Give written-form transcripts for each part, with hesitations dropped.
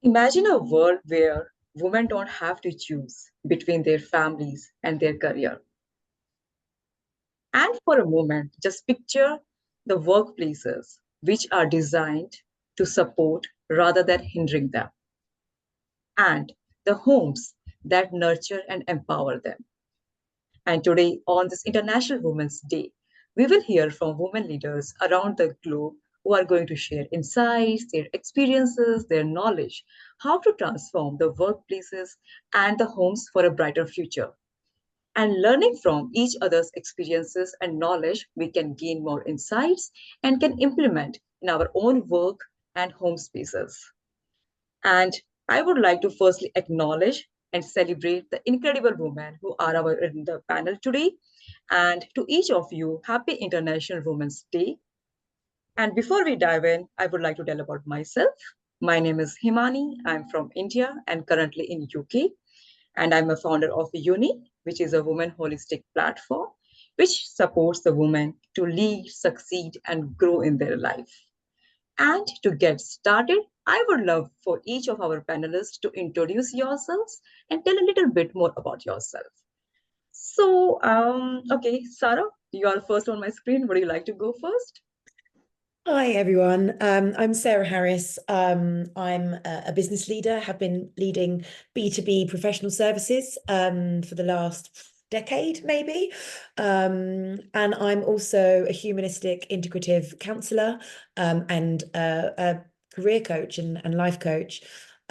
Imagine a world where women don't have to choose between their families and their career. And for a moment, just picture the workplaces which are designed to support rather than hindering them, and the homes that nurture and empower them. And today, on this International Women's Day, we will hear from women leaders around the globe who are going to share insights, their experiences, their knowledge, how to transform the workplaces and the homes for a brighter future. And learning from each other's experiences and knowledge, we can gain more insights and can implement in our own work and home spaces. And I would like to firstly acknowledge and celebrate the incredible women who are in the panel today. And to each of you, happy International Women's Day. And before we dive in, I would like to tell about myself. My name is Himani. I'm from India and currently in UK. And I'm a founder of Yuni, which is a women holistic platform which supports the women to lead, succeed, and grow in their life. And to get started, I would love for each of our panelists to introduce yourselves and tell a little bit more about yourself. So, okay, Sarah, you are first on my screen. Would you like to go first? Hi, everyone. I'm Sarah Harris. I'm a business leader, have been leading B2B professional services for the last decade, maybe. And I'm also a humanistic integrative counsellor and a career coach and life coach.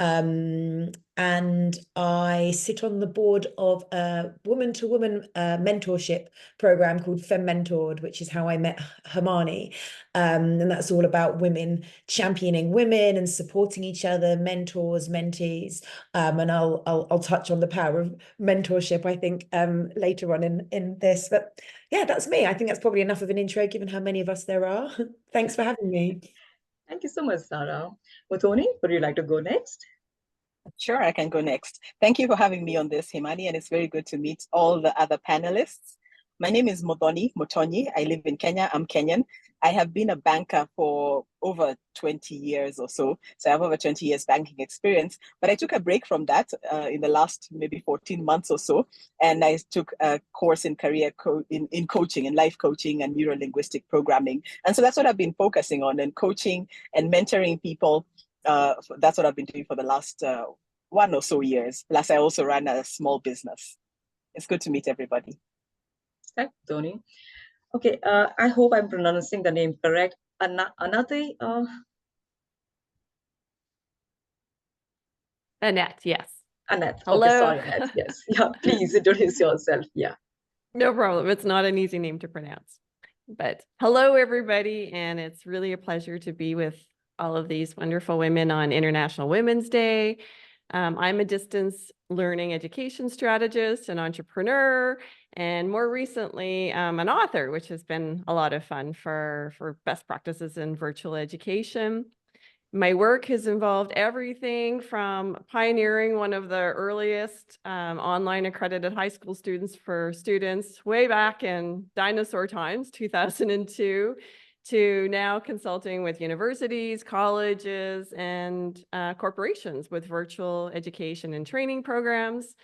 And I sit on the board of a woman-to-woman mentorship program called Fem Mentored, which is how I met Hermione. And that's all about women championing women and supporting each other, mentors, mentees. And I'll touch on the power of mentorship, I think, later on in this. But yeah, that's me. I think that's probably enough of an intro, given how many of us there are. Thanks for having me. Thank you so much, Sarah. Muthoni, would you like to go next? Sure, I can go next. Thank you for having me on this, Himani, and it's very good to meet all the other panelists. My name is Mutonyi. I live in Kenya. I'm Kenyan. I have been a banker for over 20 years or so. So I have over 20 years banking experience. But I took a break from that in the last maybe 14 months or so. And I took a course in in coaching, in life coaching and neuro-linguistic programming. And so that's what I've been focusing on, and coaching and mentoring people. That's what I've been doing for the last 1 or so years. Plus, I also run a small business. It's good to meet everybody. Thank you, Tony. Okay, I hope I'm pronouncing the name correct. Annette, Annette, yes. Annette. Hello. Okay, sorry, Annette. Yes. Yeah, please introduce yourself. Yeah. No problem. It's not an easy name to pronounce. But hello, everybody. And it's really a pleasure to be with all of these wonderful women on International Women's Day. I'm a distance learning education strategist, an entrepreneur, and more recently, an author, which has been a lot of fun for best practices in virtual education. My work has involved everything from pioneering one of the earliest online accredited high school students for students way back in dinosaur times, 2002, to now consulting with universities, colleges, and corporations with virtual education and training programs.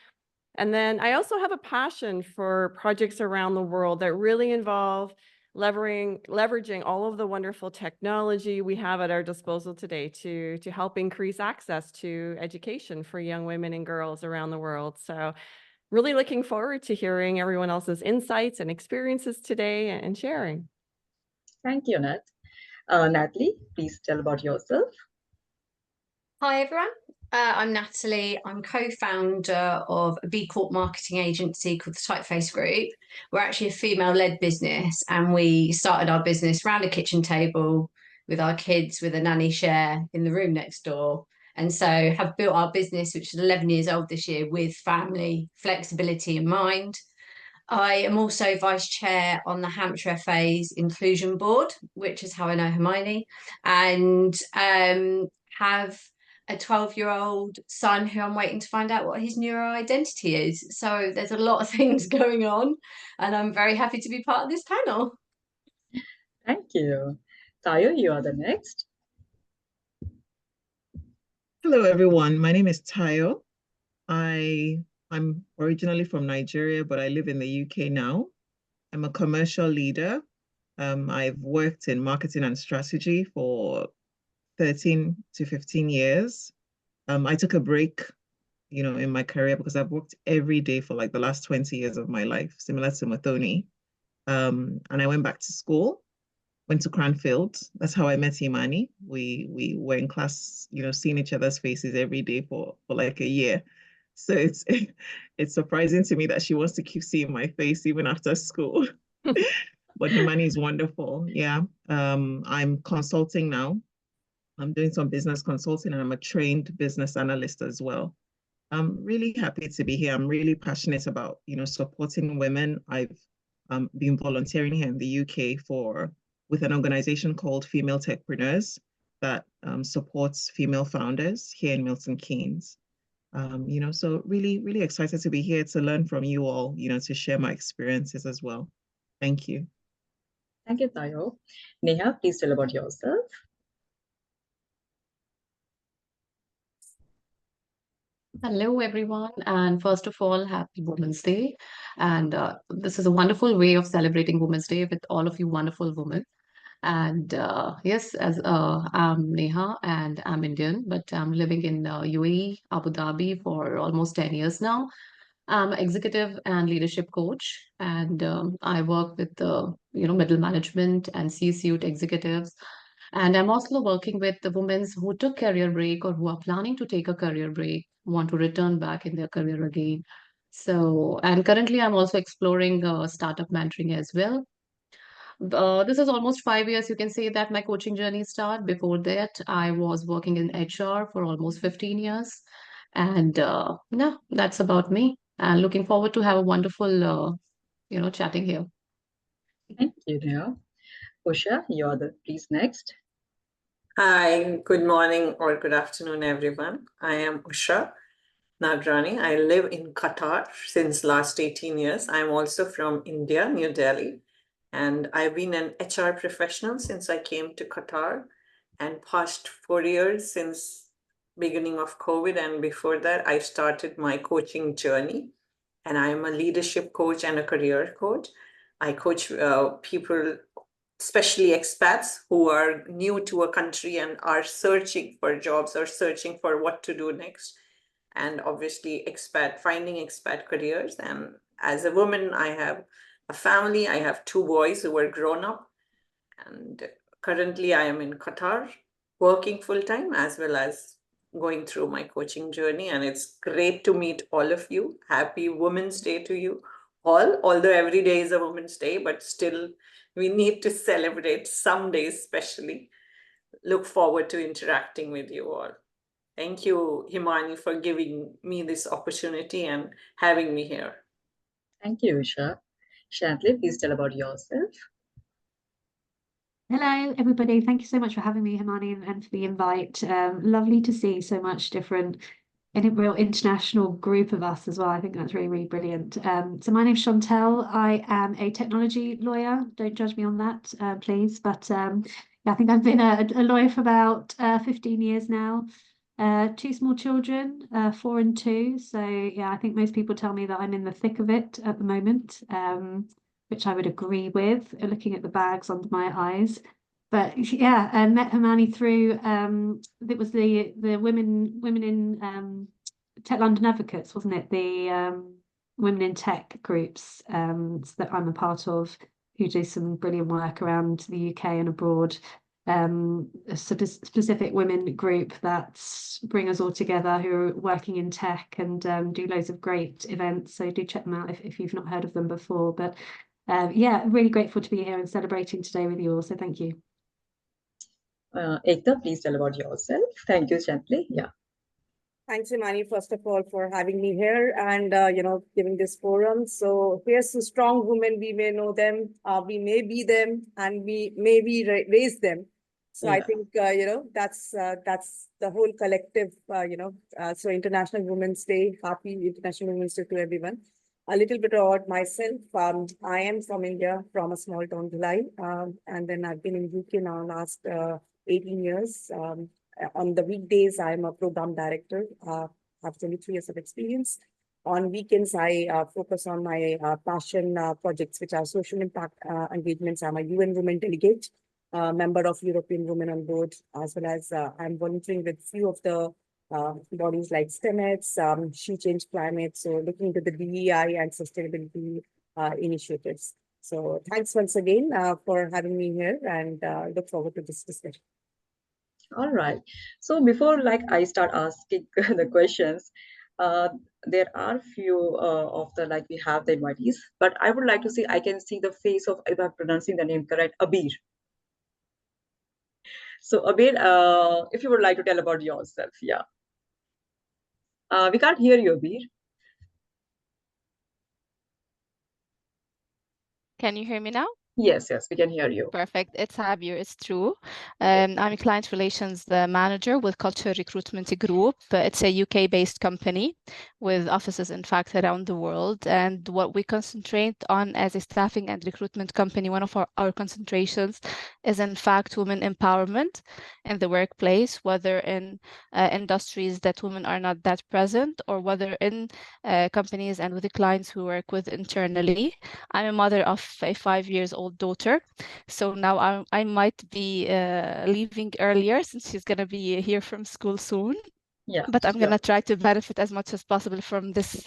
And then I also have a passion for projects around the world that really involve leveraging all of the wonderful technology we have at our disposal today to help increase access to education for young women and girls around the world. So really looking forward to hearing everyone else's insights and experiences today and sharing. Thank you, Annette. Natalie, please tell about yourself. Hi, everyone. I'm Natalie. I'm co-founder of a B Corp marketing agency called the Typeface Group. We're actually a female-led business, and we started our business around a kitchen table with our kids with a nanny share in the room next door. And so have built our business, which is 11 years old this year, with family flexibility in mind. I am also vice chair on the Hampshire FA's inclusion board, which is how I know Hermione, and have a 12-year-old son who I'm waiting to find out what his neuro identity is. So there's a lot of things going on, and I'm very happy to be part of this panel. Thank you. Tayo, you are the next. Hello, everyone. My name is Tayo. I'm originally from Nigeria, but I live in the UK now. I'm a commercial leader. I've worked in marketing and strategy for 13 to 15 years. I took a break, in my career because I've worked every day for like the last 20 years of my life, similar to Muthoni. And I went back to school, went to Cranfield. That's how I met Imani. We were in class, seeing each other's faces every day for like a year. So it's surprising to me that she wants to keep seeing my face even after school. But Imani is wonderful. Yeah. I'm consulting now. I'm doing some business consulting and I'm a trained business analyst as well. I'm really happy to be here. I'm really passionate about, supporting women. I've been volunteering here in the UK with an organization called Female Techpreneurs that supports female founders here in Milton Keynes. So really, really excited to be here to learn from you all, to share my experiences as well. Thank you. Thank you, Tayo. Neha, please tell about yourself. Hello, everyone. And first of all, happy Women's Day. And this is a wonderful way of celebrating Women's Day with all of you wonderful women. And yes, as I'm Neha and I'm Indian, but I'm living in UAE, Abu Dhabi for almost 10 years now. I'm an executive and leadership coach, and I work with middle management and C-suite executives. And I'm also working with the women who took career break or who are planning to take a career break, want to return back in their career again. So, and currently I'm also exploring startup mentoring as well. This is almost 5 years. You can say that my coaching journey started. Before that, I was working in HR for almost 15 years. And no, that's about me. And looking forward to have a wonderful, chatting here. Thank you, Neha. Usha, you're the please next. Hi, good morning or good afternoon, everyone. I am Usha Nagrani. I live in Qatar since last 18 years. I'm also from India, New Delhi, and I've been an HR professional since I came to Qatar, and past 4 years since beginning of COVID, and before that I started my coaching journey, and I'm a leadership coach and a career coach. I coach people, especially expats who are new to a country and are searching for jobs or searching for what to do next. And obviously finding expat careers. And as a woman, I have a family. I have 2 boys who are grown up. And currently I am in Qatar working full time as well as going through my coaching journey. And it's great to meet all of you. Happy Women's Day to you all, although every day is a Women's Day, but still we need to celebrate some days especially. Look forward to interacting with you all. Thank you, Himani, for giving me this opportunity and having me here. Thank you, Usha. Chantley, please tell about yourself. Hello, everybody. Thank you so much for having me, Himani, and for the invite. Lovely to see so much different in a real international group of us as well. I think that's really, really brilliant. So my name's Chantel. I am a technology lawyer. Don't judge me on that, please. But yeah, I think I've been a lawyer for about 15 years now. 2 small children, 4 and 2. So yeah, I think most people tell me that I'm in the thick of it at the moment, which I would agree with, looking at the bags under my eyes. But yeah, I met Himani through it was the women in Tech London Advocates, wasn't it? The women in tech groups that I'm a part of, who do some brilliant work around the UK and abroad. A specific women group that bring us all together who are working in tech and do loads of great events. So do check them out if you've not heard of them before. But yeah, really grateful to be here and celebrating today with you all. So thank you. Ekta, please tell about yourself. Thank you, Chantley. Yeah. Thanks, Imani, first of all, for having me here and, giving this forum. So here's to strong women. We may know them, we may be them, and we may be raise them. So yeah. I think, that's the whole collective, so International Women's Day, happy International Women's Day to everyone. A little bit about myself. I am from India, from a small town, Bhilai, and then I've been in UK now last 18 years. On the weekdays, I'm a program director. Have 23 years of experience. On weekends, I focus on my passion projects, which are social impact engagements. I'm a UN Women Delegate, member of European Women on Board, as well as I'm volunteering with few of the bodies like STEMETS, She Change Climate, so looking into the DEI and sustainability initiatives. So thanks once again for having me here, and look forward to this discussion. All right. So before I start asking the questions, there are few of the we have the invitees, but I would like to see, I can see the face of, if I'm pronouncing the name correct, Abir. So Abir, if you would like to tell about yourself, yeah. We can't hear you, Abir. Can you hear me now? Yes, we can hear you. Perfect. It's Abir. It's true. I'm a client relations manager with Culture Recruitment Group. It's a UK-based company with offices, in fact, around the world. And what we concentrate on as a staffing and recruitment company, one of our concentrations is, in fact, women empowerment in the workplace, whether in industries that women are not that present, or whether in companies and with the clients who work with internally. I'm a mother of a 5-year-old daughter, so now I might be leaving earlier since she's going to be here from school soon. Yeah, but I'm going to try to benefit as much as possible from this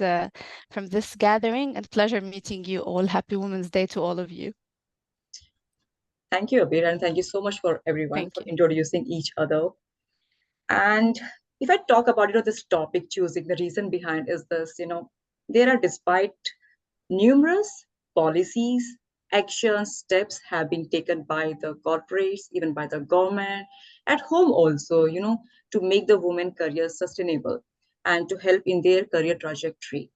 gathering, and pleasure meeting you all. Happy Women's Day to all of you. Thank you, Abir, and thank you so much for everyone for introducing each other. And if I talk about this topic choosing, the reason behind is this, there are, despite numerous policies, actions, steps have been taken by the corporates, even by the government, at home also, to make the women career sustainable and to help in their career trajectory.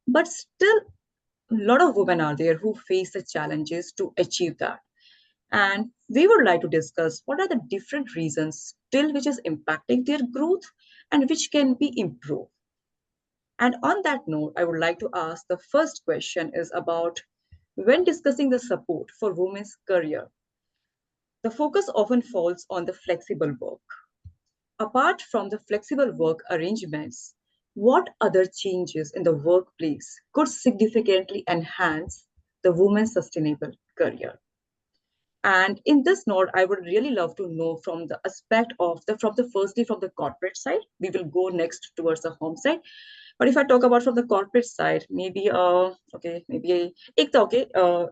But still, a lot of women are there who face the challenges to achieve that. And we would like to discuss what are the different reasons still which is impacting their growth and which can be improved. And on that note, I would like to ask, the first question is about, when discussing the support for women's career, the focus often falls on the flexible work. Apart from the flexible work arrangements, what other changes in the workplace could significantly enhance the woman's sustainable career? And in this note, I would really love to know from the aspect of firstly from the corporate side. We will go next towards the home side. But if I talk about from the corporate side, maybe Ekta,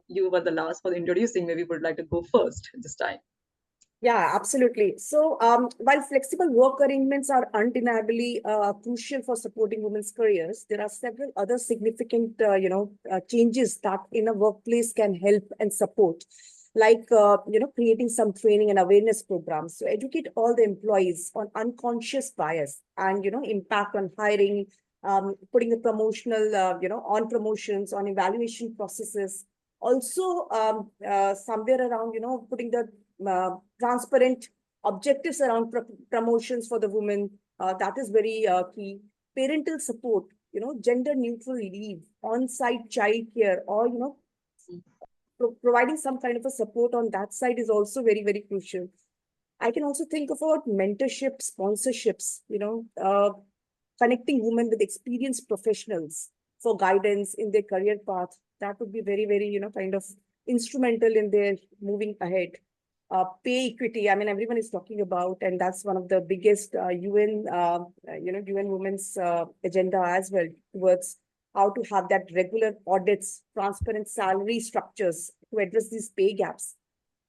you were the last for introducing. Maybe would like to go first this time. Yeah, absolutely. So while flexible work arrangements are undeniably crucial for supporting women's careers, there are several other significant, changes that in a workplace can help and support, like, creating some training and awareness programs to educate all the employees on unconscious bias and, impact on hiring, putting the promotional, on promotions, on evaluation processes. Also, somewhere around, putting the transparent objectives around promotions for the women. That is very key. Parental support, gender neutral leave, on-site childcare, or, providing some kind of a support on that side is also very, very crucial. I can also think about mentorship, sponsorships, connecting women with experienced professionals for guidance in their career path. That would be very, very, kind of instrumental in their moving ahead. Pay equity, I mean, everyone is talking about, and that's one of the biggest UN Women's agenda as well, towards how to have that regular audits, transparent salary structures to address these pay gaps,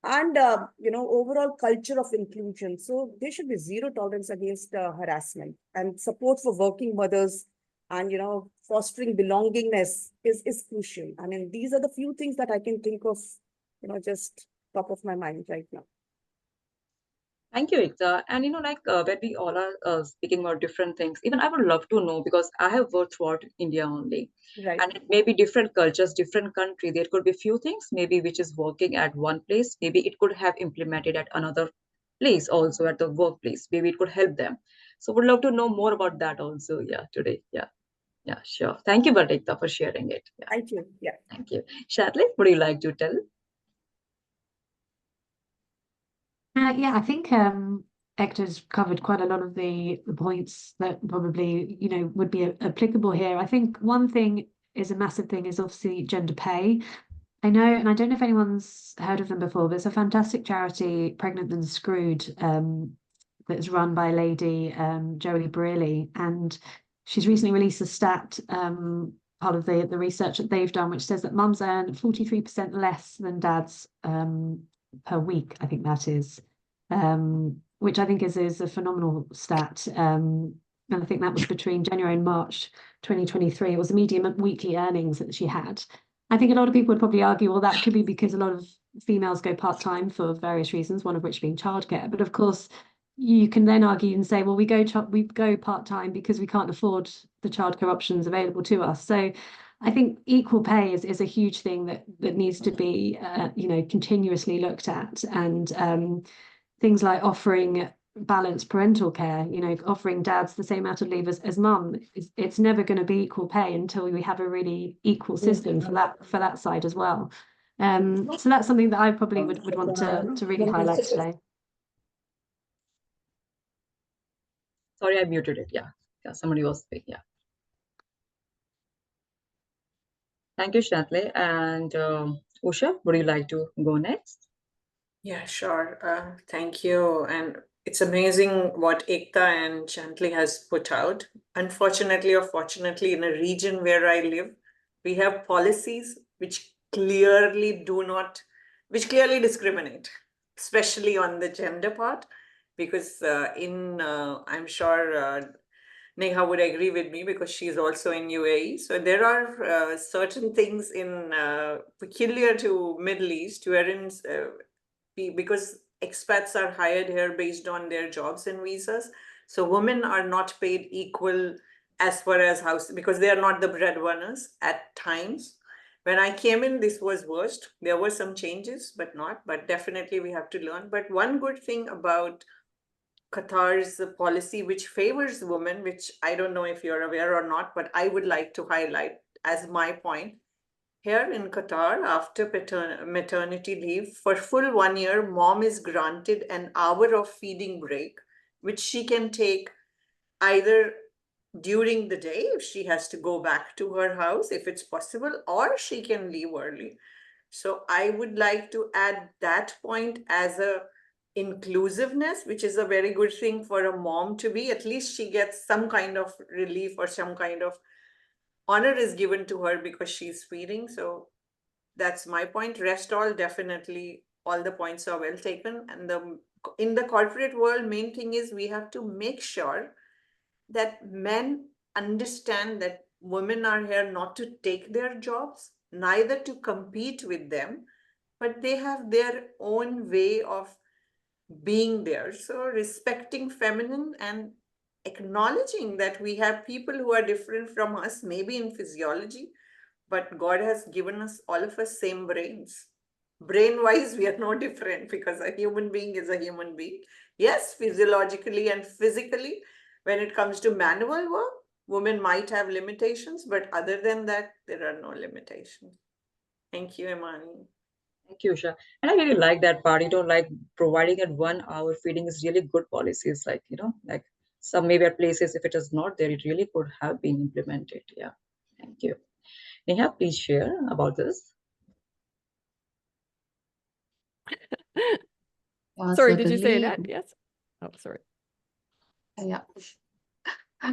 and overall culture of inclusion. So there should be zero tolerance against harassment, and support for working mothers, and fostering belongingness is crucial. I mean, these are the few things that I can think of, just top of my mind right now. Thank you, Ekta. And when we all are speaking about different things, even I would love to know, because I have worked throughout India only. Right. And it may be different cultures, different country. There could be few things maybe which is working at one place. Maybe it could have implemented at another place also, at the workplace. Maybe it could help them. So would love to know more about that also. Yeah, today. Yeah, sure. Thank you, Ekta, for sharing it. Yeah. Thank you. Yeah. Thank you. Shatley, would you like to tell? Yeah, I think Hector's covered quite a lot of the points that probably, would be applicable here. I think one thing is a massive thing is obviously gender pay. I know, and I don't know if anyone's heard of them before, but it's a fantastic charity, Pregnant and Screwed, that's run by a lady, Joey Briley, and she's recently released a stat, part of the research that they've done, which says that mums earn 43% less than dads per week, I think that is, which I think is a phenomenal stat. And I think that was between January and March 2023. It was the median weekly earnings that she had. I think a lot of people would probably argue, well, that could be because a lot of females go part-time for various reasons, one of which being childcare. But of course, you can then argue and say, well, we go part-time because we can't afford the childcare options available to us. So I think equal pay is a huge thing that needs to be continuously looked at, and things like offering balanced parental care, offering dads the same amount of leave as mum. It's never going to be equal pay until we have a really equal system for that side as well. So that's something that I probably would want to really highlight today. Sorry, I muted it. Yeah, somebody was speaking. Yeah. Thank you, Chantley. And Usha, would you like to go next? Yeah, sure. Thank you. And it's amazing what Ekta and Chantley has put out. Unfortunately or fortunately, in a region where I live, we have policies which clearly discriminate, especially on the gender part, because I'm sure Neha would agree with me because she's also in UAE. So there are certain things in peculiar to Middle East wherein because expats are hired here based on their jobs and visas. So women are not paid equal as far as house, because they are not the breadwinners at times. When I came in, this was worst. There were some changes, but definitely we have to learn. But one good thing about Qatar's policy, which favors women, which I don't know if you're aware or not, but I would like to highlight as my point. Here in Qatar, after maternity leave, for full 1 year, mom is granted an hour of feeding break, which she can take either during the day if she has to go back to her house, if it's possible, or she can leave early. So I would like to add that point as a inclusiveness, which is a very good thing for a mom to be. At least she gets some kind of relief or some kind of honor is given to her because she's feeding. So that's my point. Rest all, definitely all the points are well taken. And in the corporate world, main thing is we have to make sure that men understand that women are here not to take their jobs, neither to compete with them, but they have their own way of being there. So respecting feminine and acknowledging that we have people who are different from us, maybe in physiology, but God has given us, all of us, same brains. Brain-wise, we are no different because a human being is a human being. Yes, physiologically and physically, when it comes to manual work, women might have limitations, but other than that, there are no limitations. Thank you, Imani. Thank you, Usha. And I really like that part. Like providing at 1 hour feeding is really good policies. Like, like some maybe at places, if it is not there, it really could have been implemented. Yeah. Thank you. Neha, please share about this. Sorry, did you say Annette? Yes. Oh, sorry. Yeah.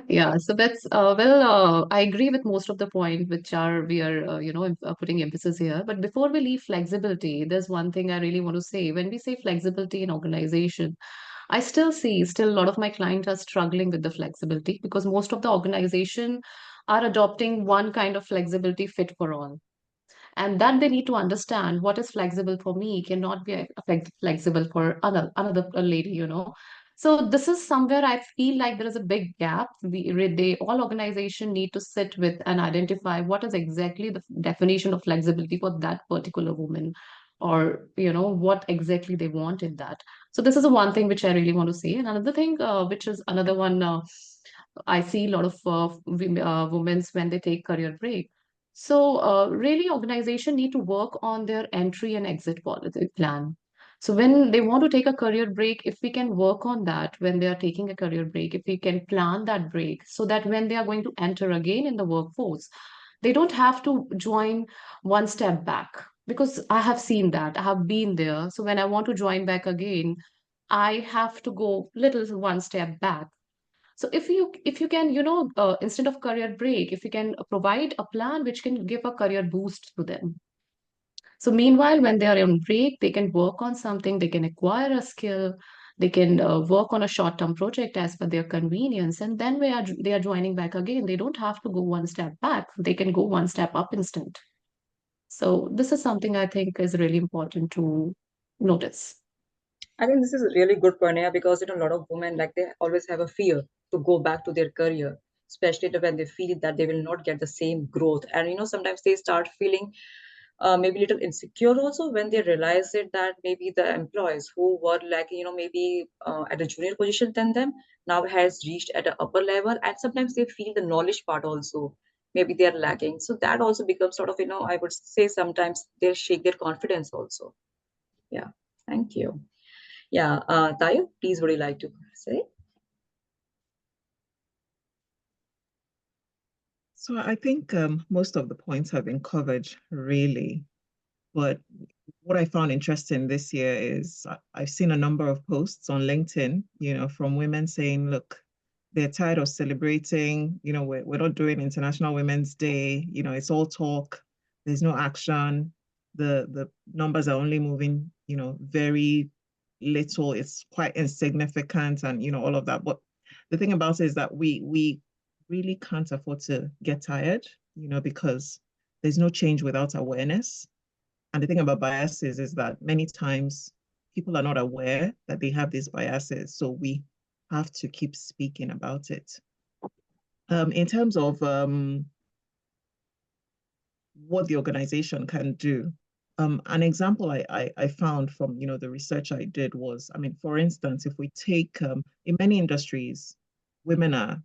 Yeah, so that's I agree with most of the point which we are putting emphasis here. But before we leave flexibility, there's one thing I really want to say. When we say flexibility in organization, I still a lot of my clients are struggling with the flexibility because most of the organization are adopting one kind of flexibility fit for all. And that they need to understand what is flexible for me cannot be flexible for another lady. So this is somewhere I feel like there is a big gap. All organization need to sit with and identify what is exactly the definition of flexibility for that particular woman, or what exactly they want in that. So this is the one thing which I really want to say. And another thing, which is another one, I see a lot of women when they take career break. So really organization need to work on their entry and exit policy plan. So when they want to take a career break, if we can work on that when they are taking a career break, if we can plan that break so that when they are going to enter again in the workforce, they don't have to join one step back. Because I have seen that, I have been there. So when I want to join back again, I have to go little one step back. So if you can, instead of career break, if you can provide a plan which can give a career boost to them. So meanwhile, when they are on break, they can work on something, they can acquire a skill, they can work on a short-term project as per their convenience, and then they are joining back again. They don't have to go one step back; they can go one step up instant. So this is something I think is really important to notice. I think this is a really good point, yeah, because a lot of women like they always have a fear to go back to their career, especially when they feel that they will not get the same growth. And sometimes they start feeling maybe a little insecure also when they realize it that maybe the employees who were like maybe at a junior position than them now has reached at an upper level, and sometimes they feel the knowledge part also maybe they are lacking. So that also becomes sort of I would say sometimes they'll shake their confidence also. Yeah, thank you. Yeah, Tayo, please would you like to say? So I think most of the points have been covered really, but what I found interesting this year is I've seen a number of posts on LinkedIn, from women saying, look, they're tired of celebrating, we're not doing International Women's Day, it's all talk, there's no action, the numbers are only moving, very little, it's quite insignificant and, all of that. But the thing about it is that we really can't afford to get tired, because there's no change without awareness. And the thing about biases is that many times people are not aware that they have these biases. So we have to keep speaking about it. In terms of what the organization can do, an example I found from the research I did was, for instance, if we take in many industries, women are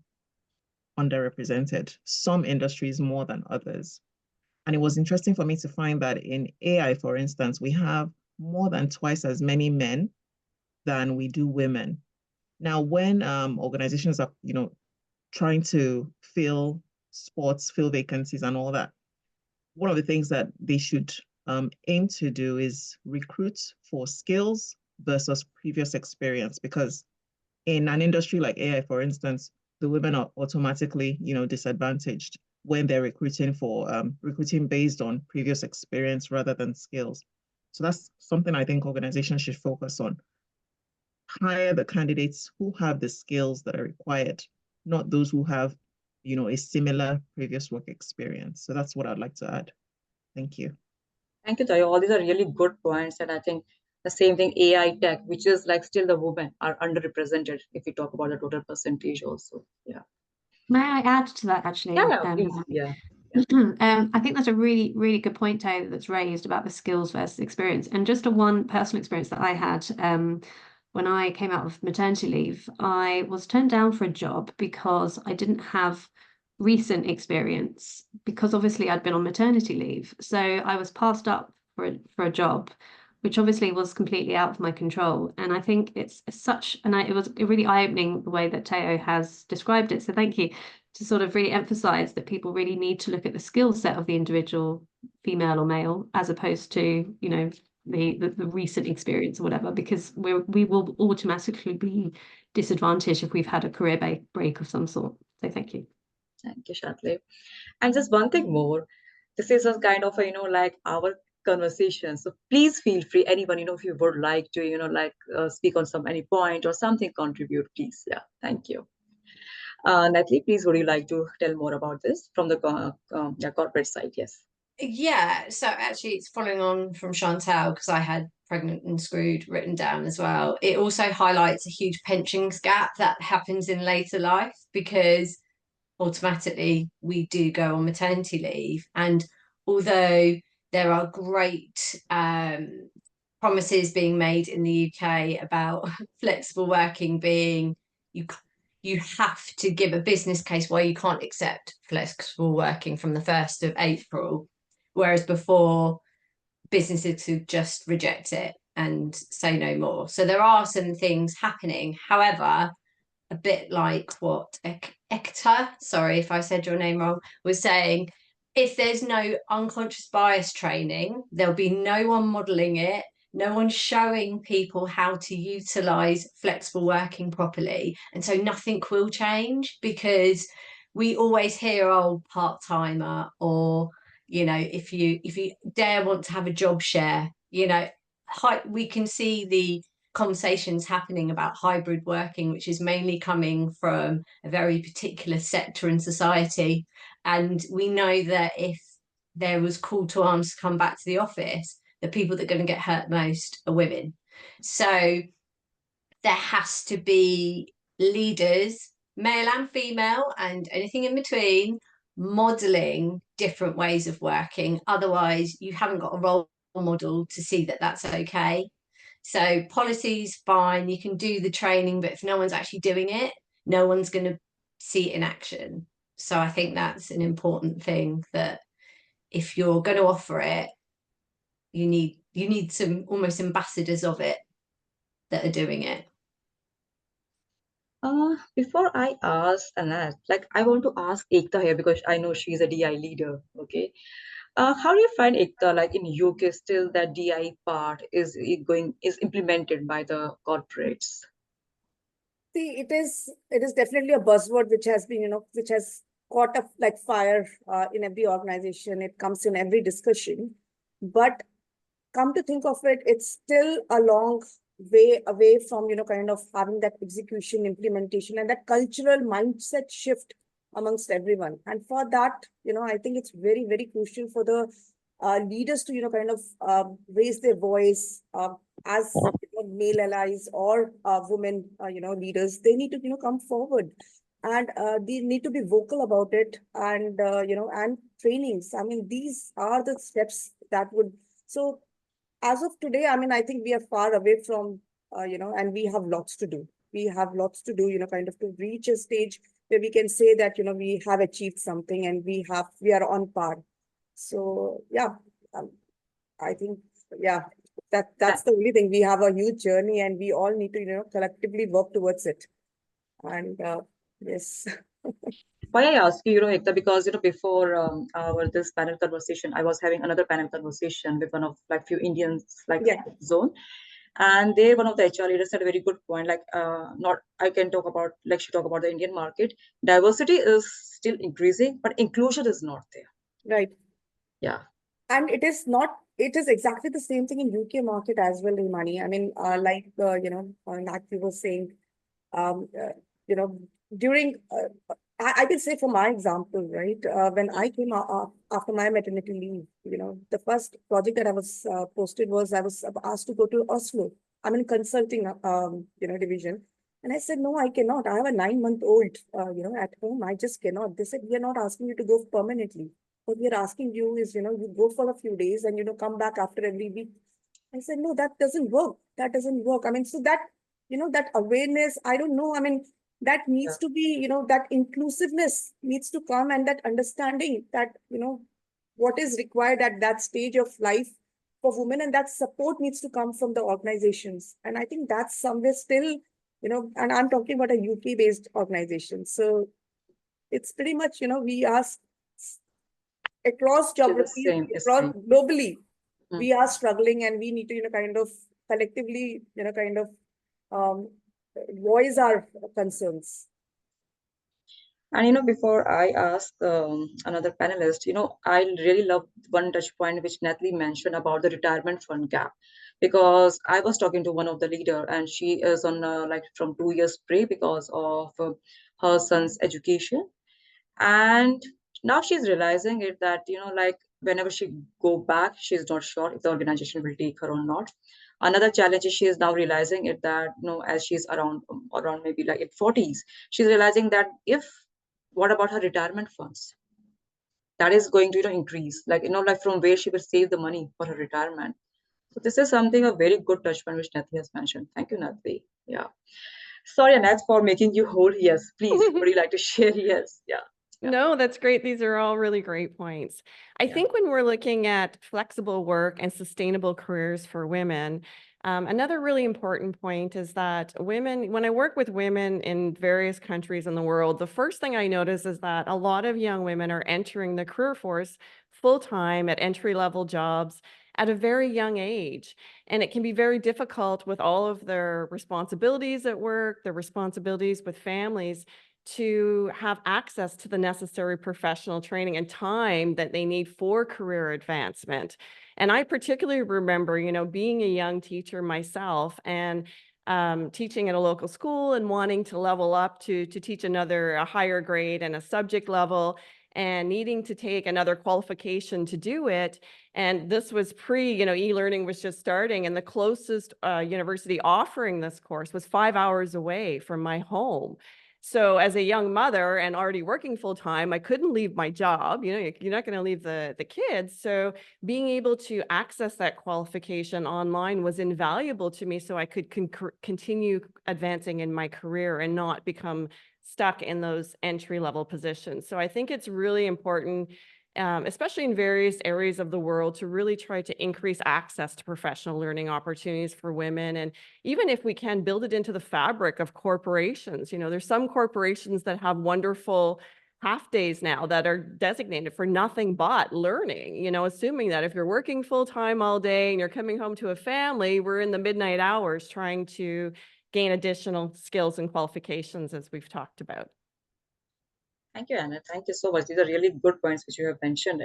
underrepresented, some industries more than others. And it was interesting for me to find that in AI, for instance, we have more than twice as many men than we do women. Now, when organizations are, trying to fill vacancies and all that, one of the things that they should aim to do is recruit for skills versus previous experience, because in an industry like AI, for instance, the women are automatically, disadvantaged when they're recruiting based on previous experience rather than skills. So that's something I think organizations should focus on. Hire the candidates who have the skills that are required, not those who have, a similar previous work experience. So that's what I'd like to add. Thank you. Thank you, Tayo. All these are really good points. And I think the same thing, AI tech, which is like still the women are underrepresented if we talk about the total percentage also. Yeah. May I add to that actually? Yeah, please. Yeah. I think that's a really, really good point, Tayo, that's raised about the skills versus experience. And just one personal experience that I had when I came out of maternity leave, I was turned down for a job because I didn't have recent experience, because obviously I'd been on maternity leave. So I was passed up for a job, which obviously was completely out of my control. And I think it was really eye-opening the way that Tayo has described it. So thank you, to sort of really emphasize that people really need to look at the skill set of the individual, female or male, as opposed to, the recent experience or whatever, because we will automatically be disadvantaged if we've had a career break of some sort. So thank you. Thank you, Shatley. And just one thing more, this is a kind of like our conversation. So please feel free, anyone, if you would like to, speak on any point or something, contribute, please. Yeah, thank you. Natalie, please, would you like to tell more about this from the corporate side? Yes. Yeah, so actually it's following on from Chantal, because I had pregnant and screwed written down as well. It also highlights a huge pensions gap that happens in later life, because automatically we do go on maternity leave. And although there are great promises being made in the UK about flexible working being, you have to give a business case why you can't accept flexible working from the 1st of April. Whereas before, businesses could just reject it. and say no more. So there are some things happening. However, a bit like what Ekta, sorry if I said your name wrong, was saying, if there's no unconscious bias training, there'll be no one modeling it, no one showing people how to utilize flexible working properly. And so nothing will change, because we always hear, oh, part-timer, or, you know, if you dare want to have a job share, you know, we can see the conversations happening about hybrid working, which is mainly coming from a very particular sector in society. And we know that if there was call to arms to come back to the office, the people that are going to get hurt most are women. So there has to be leaders, male and female, and anything in between, modeling different ways of working. Otherwise, you haven't got a role model to see that that's okay. So policy's fine, you can do the training, but if no one's actually doing it, no one's going to see it in action. So I think that's an important thing, that if you're going to offer it, you need some almost ambassadors of it that are doing it. Before I ask Annette, like I want to ask Ekta here because I know she's a DI leader. Okay. How do you find Ekta, like in UK still that DI part is implemented by the corporates? See, it is definitely a buzzword which has been, which has caught up like fire in every organization. It comes in every discussion. But come to think of it, it's still a long way away from, kind of having that execution, implementation, and that cultural mindset shift amongst everyone. And for that, I think it's very, very crucial for the leaders to, kind of raise their voice as male allies or women, leaders. They need to, come forward, and they need to be vocal about it, and, and trainings. I mean, these are the steps that would, so as of today, I mean, I think we are far away from, and we have lots to do. We have lots to do, kind of to reach a stage where we can say that, we have achieved something and we are on par. So, yeah, I think, yeah, that's the only thing. We have a huge journey and we all need to, collectively work towards it. And yes. Why I ask you, Ekta, because before our this panel conversation, I was having another panel conversation with one of like few Indians like zone, and there one of the HR leaders had a very good point. Like, not I can talk about like she talked about the Indian market. Diversity is still increasing, but inclusion is not there. Right. Yeah. And it is not. It is exactly the same thing in UK market as well, Imani. I mean, like Natalie was saying, during. I can say for my example, right? When I came after my maternity leave, the first project that I was posted was I was asked to go to Oslo. I'm in consulting, division. And I said, no, I cannot. I have a 9-month-old, at home. I just cannot. They said, we are not asking you to go permanently. What we are asking you is, you go for a few days and, come back after every week. I said, no, that doesn't work. That doesn't work. I mean, so that, that awareness, I don't know. I mean, that needs to be, that inclusiveness needs to come, and that understanding that, what is required at that stage of life for women, and that support needs to come from the organizations. And I think that's somewhere still, and I'm talking about a UK-based organization. So it's pretty much, we ask across geographies, across globally, we are struggling, and we need to, kind of collectively, kind of voice our concerns. And before I ask another panelist, I really love one touch point which Natalie mentioned about the retirement fund gap, because I was talking to one of the leader and she is on like from 2 years break because of her son's education, and now she's realizing it that like whenever she go back, she's not sure if the organization will take her or not. Another challenge is she is now realizing it that as she's around maybe like in 40s, she's realizing that what about her retirement funds? That is going to increase, like like from where she will save the money for her retirement. So this is something a very good touch point which Natalie has mentioned. Thank you, Natalie. Yeah. Sorry, Annette, for making you hold. Yes, please. Would you like to share? Yes. Yeah. No, that's great. These are all really great points. I think when we're looking at flexible work and sustainable careers for women, Another really important point is that women, when I work with women in various countries in the world, the first thing I notice is that a lot of young women are entering the career force full-time at entry-level jobs at a very young age. And it can be very difficult with all of their responsibilities at work, their responsibilities with families, to have access to the necessary professional training and time that they need for career advancement. And I particularly remember, being a young teacher myself and teaching at a local school and wanting to level up to teach a higher grade and a subject level, and needing to take another qualification to do it. And this was e-learning was just starting, and the closest university offering this course was 5 hours away from my home. So as a young mother and already working full time, I couldn't leave my job. You're not going to leave the kids. So being able to access that qualification online was invaluable to me, so I could continue advancing in my career and not become stuck in those entry-level positions. So I think it's really important, especially in various areas of the world, to really try to increase access to professional learning opportunities for women. And even if we can, build it into the fabric of corporations. There's some corporations that have wonderful half days now that are designated for nothing but learning, assuming that if you're working full time all day and you're coming home to a family, we're in the midnight hours trying to gain additional skills and qualifications, as we've talked about. Thank you, Annette. Thank you so much. These are really good points which you have mentioned.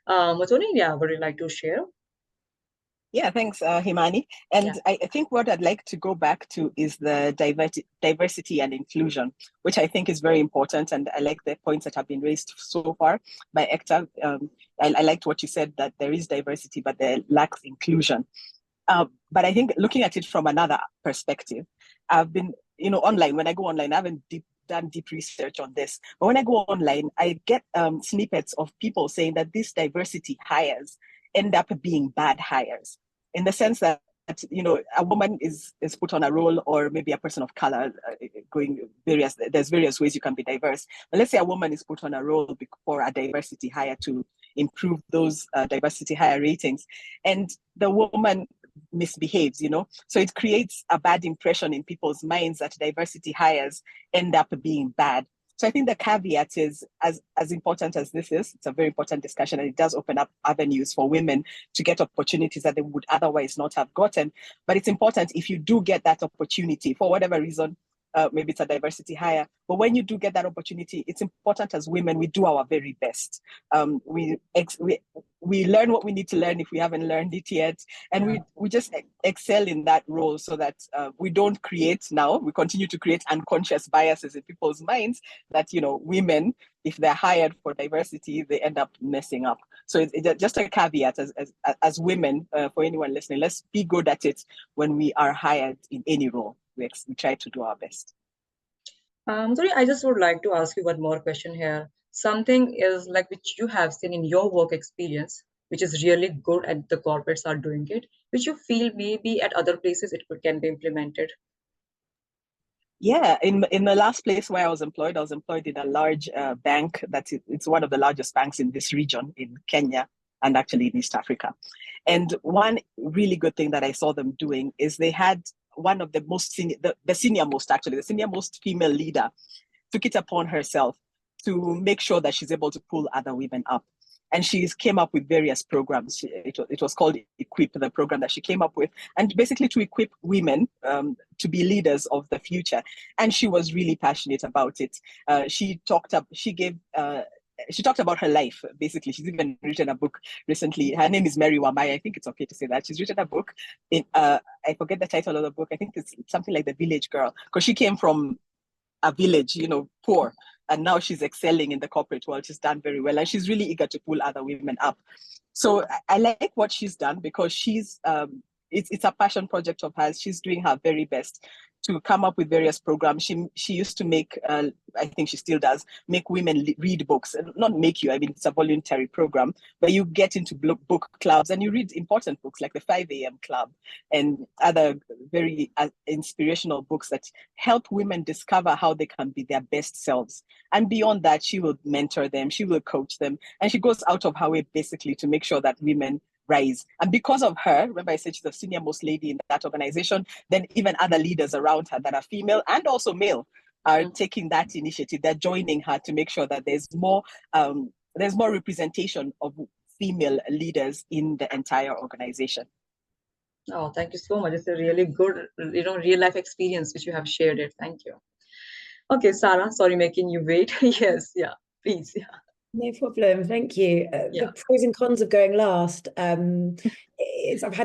Muthoni, would you like to share? Yeah, thanks, Himani. And I think what I'd like to go back to is the diversity and inclusion, which I think is very important. And I like the points that have been raised so far by Hector. I liked what you said, that there is diversity, but there lacks inclusion. But I think looking at it from another perspective, I've been, online, when I go online, I haven't done deep research on this. But when I go online, I get snippets of people saying that these diversity hires end up being bad hires, in the sense that a woman is put on a role, or maybe a person of color, there's various ways you can be diverse. But let's say a woman is put on a role for a diversity hire to improve those diversity hire ratings, and the woman misbehaves, so it creates a bad impression in people's minds that diversity hires end up being bad. So I think the caveat is, as important as this is, it's a very important discussion, and it does open up avenues for women to get opportunities that they would otherwise not have gotten. But it's important, if you do get that opportunity for whatever reason, maybe it's a diversity hire, but when you do get that opportunity, it's important as women, we do our very best. We learn what we need to learn if we haven't learned it yet. And we just excel in that role, so that we don't we continue to create unconscious biases in people's minds that, women, if they're hired for diversity, they end up messing up. So it's just a caveat as women, for anyone listening, let's be good at it when we are hired in any role. We try to do our best. Sorry, I just would like to ask you one more question here. Something is like which you have seen in your work experience, which is really good and the corporates are doing it, which you feel maybe at other places it can be implemented. Yeah, in the last place where I was employed in a large bank it's one of the largest banks in this region, in Kenya and actually in East Africa. And one really good thing that I saw them doing is they had one of the most senior, the senior most female leader took it upon herself to make sure that she's able to pull other women up. And she came up with various programs. It was called Equip, the program that she came up with, and basically to equip women to be leaders of the future. And she was really passionate about it. She talked about her life, basically. She's even written a book recently. Her name is Mary Wambai. I think it's okay to say that. She's written a book. I forget the title of the book. I think it's something like The Village Girl, because she came from a village, poor. And now she's excelling in the corporate world. She's done very well. And she's really eager to pull other women up. So I like what she's done, because she's it's a passion project of hers. She's doing her very best to come up with various programs. She used to make, I think she still does, make women read books. Not make you, I mean, it's a voluntary program, but you get into book clubs and you read important books like the 5 a.m. Club and other very inspirational books that help women discover how they can be their best selves. And beyond that, she will mentor them, she will coach them, and she goes out of her way basically to make sure that women rise. And because of her, remember I said she's the senior most lady in that organization, then even other leaders around her that are female and also male are taking that initiative. They're joining her to make sure that there's more representation of female leaders in the entire organization. Oh, thank you so much. It's a really good, real life experience which you have shared it. Thank you. Okay, Sarah, sorry making you wait. Yes, yeah, please, yeah. No problem. Thank you. Yeah. The pros and cons of going last. I've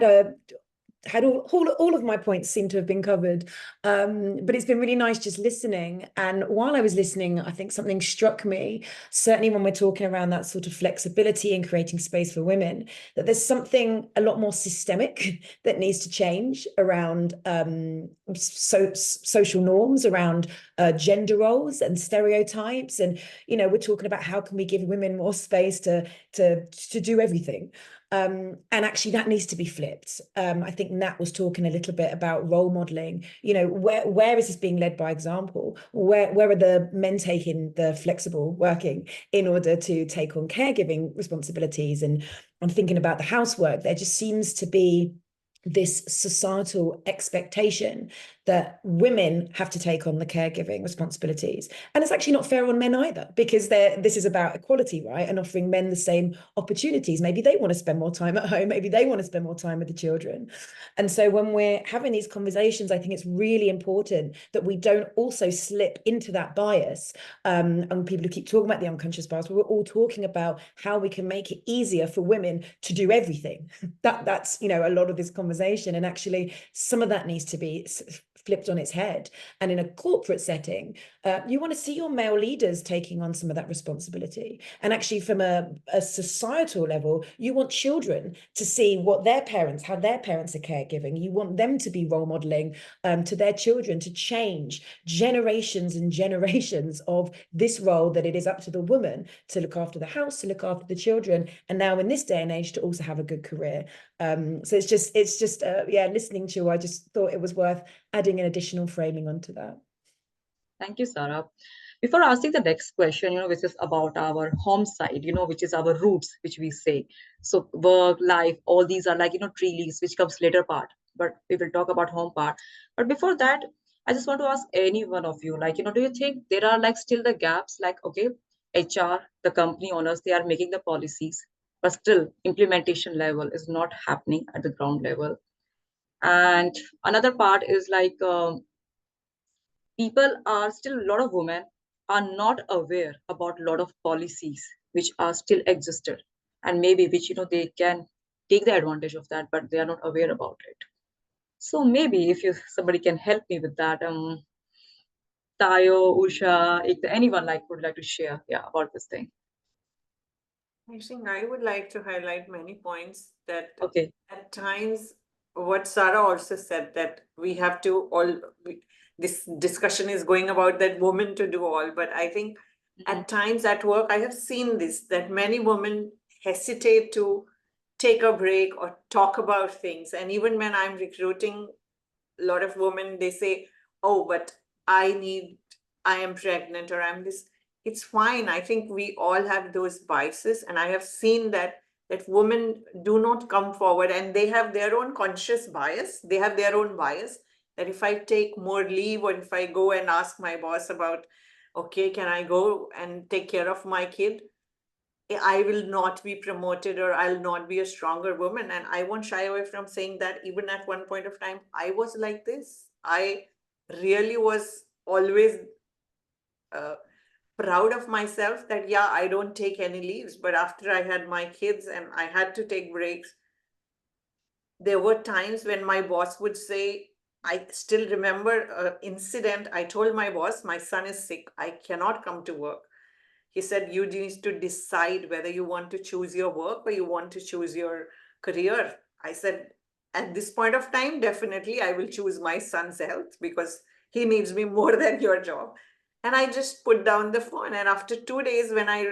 had all of my points seem to have been covered, but it's been really nice just listening. And while I was listening, I think something struck me, certainly when we're talking around that sort of flexibility and creating space for women, that there's something a lot more systemic that needs to change around social norms, around gender roles and stereotypes. And, we're talking about how can we give women more space to do everything. And actually that needs to be flipped. I think Nat was talking a little bit about role modeling. Where is this being led by example? Where are the men taking the flexible working in order to take on caregiving responsibilities and thinking about the housework? There just seems to be this societal expectation that women have to take on the caregiving responsibilities. And it's actually not fair on men either, because this is about equality, right? And offering men the same opportunities. Maybe they want to spend more time at home. Maybe they want to spend more time with the children. And so when we're having these conversations, I think it's really important that we don't also slip into that bias. And people who keep talking about the unconscious bias, we're all talking about how we can make it easier for women to do everything. That's a lot of this conversation. And actually some of that needs to be flipped on its head. And in a corporate setting, you want to see your male leaders taking on some of that responsibility. And actually from a societal level, you want children to see how their parents are caregiving. You want them to be role modeling to their children, to change generations and generations of this role that it is up to the woman to look after the house, to look after the children, and now in this day and age to also have a good career. So it's just listening to you, I just thought it was worth adding an additional framing onto that. Thank you, Sarah. Before asking the next question, which is about our home side, which is our roots, which we say. So work, life, all these are like, tree leaves, which comes later part, but we will talk about home part. But before that, I just want to ask any one of you, do you think there are still the gaps, okay, HR, the company owners, they are making the policies, but still implementation level is not happening at the ground level. And another part is people are still, a lot of women are not aware about a lot of policies which are still existed, and maybe which they can take the advantage of that, but they are not aware about it. So maybe if somebody can help me with that, Tayo, Usha, anyone would like to share about this thing. I think I would like to highlight many points that okay. At times, what Sarah also said, that we have to this discussion is going about that women to do all, but I think at times at work, I have seen this, that many women hesitate to take a break or talk about things. And even when I'm recruiting a lot of women, they say, oh, but I am pregnant or I'm this. It's fine. I think we all have those biases. And I have seen that women do not come forward, and they have their own conscious bias. They have their own bias that if I take more leave, or if I go and ask my boss about, okay, can I go and take care of my kid? I will not be promoted, or I'll not be a stronger woman. And I won't shy away from saying that even at one point of time, I was like this. I really was always proud of myself that, yeah, I don't take any leaves. But after I had my kids and I had to take breaks, there were times when my boss would say, I still remember an incident. I told my boss, my son is sick. I cannot come to work. He said, you need to decide whether you want to choose your work or you want to choose your career. I said, at this point of time, definitely I will choose my son's health because he needs me more than your job. And I just put down the phone. And after 2 days, when I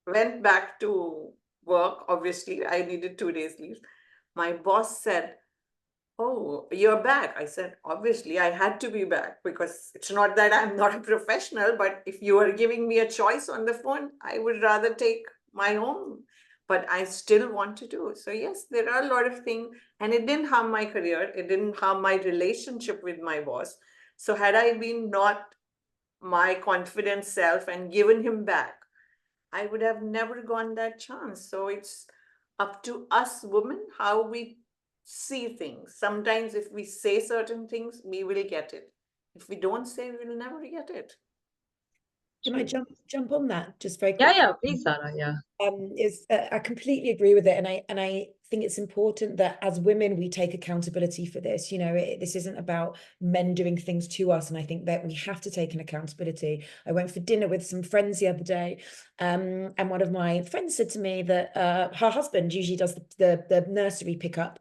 went back to work, obviously I needed 2 days leave. My boss said, oh, you're back. I said, obviously I had to be back because it's not that I'm not a professional, but if you are giving me a choice on the phone, I would rather take my home, but I still want to do. So yes, there are a lot of things, and it didn't harm my career. It didn't harm my relationship with my boss. So had I been not my confident self and given him back, I would have never gone that chance. So it's up to us women how we see things. Sometimes if we say certain things, we will get it. If we don't say, we'll never get it. Can I jump on that just very Yeah, quickly? yeah, please, Sarah. Yeah. I completely agree with it, and I think it's important that as women we take accountability for this. You know, this isn't about men doing things to us, and I think that we have to take an accountability. I went for dinner with some friends the other day, and one of my friends said to me that her husband usually does the nursery pickup.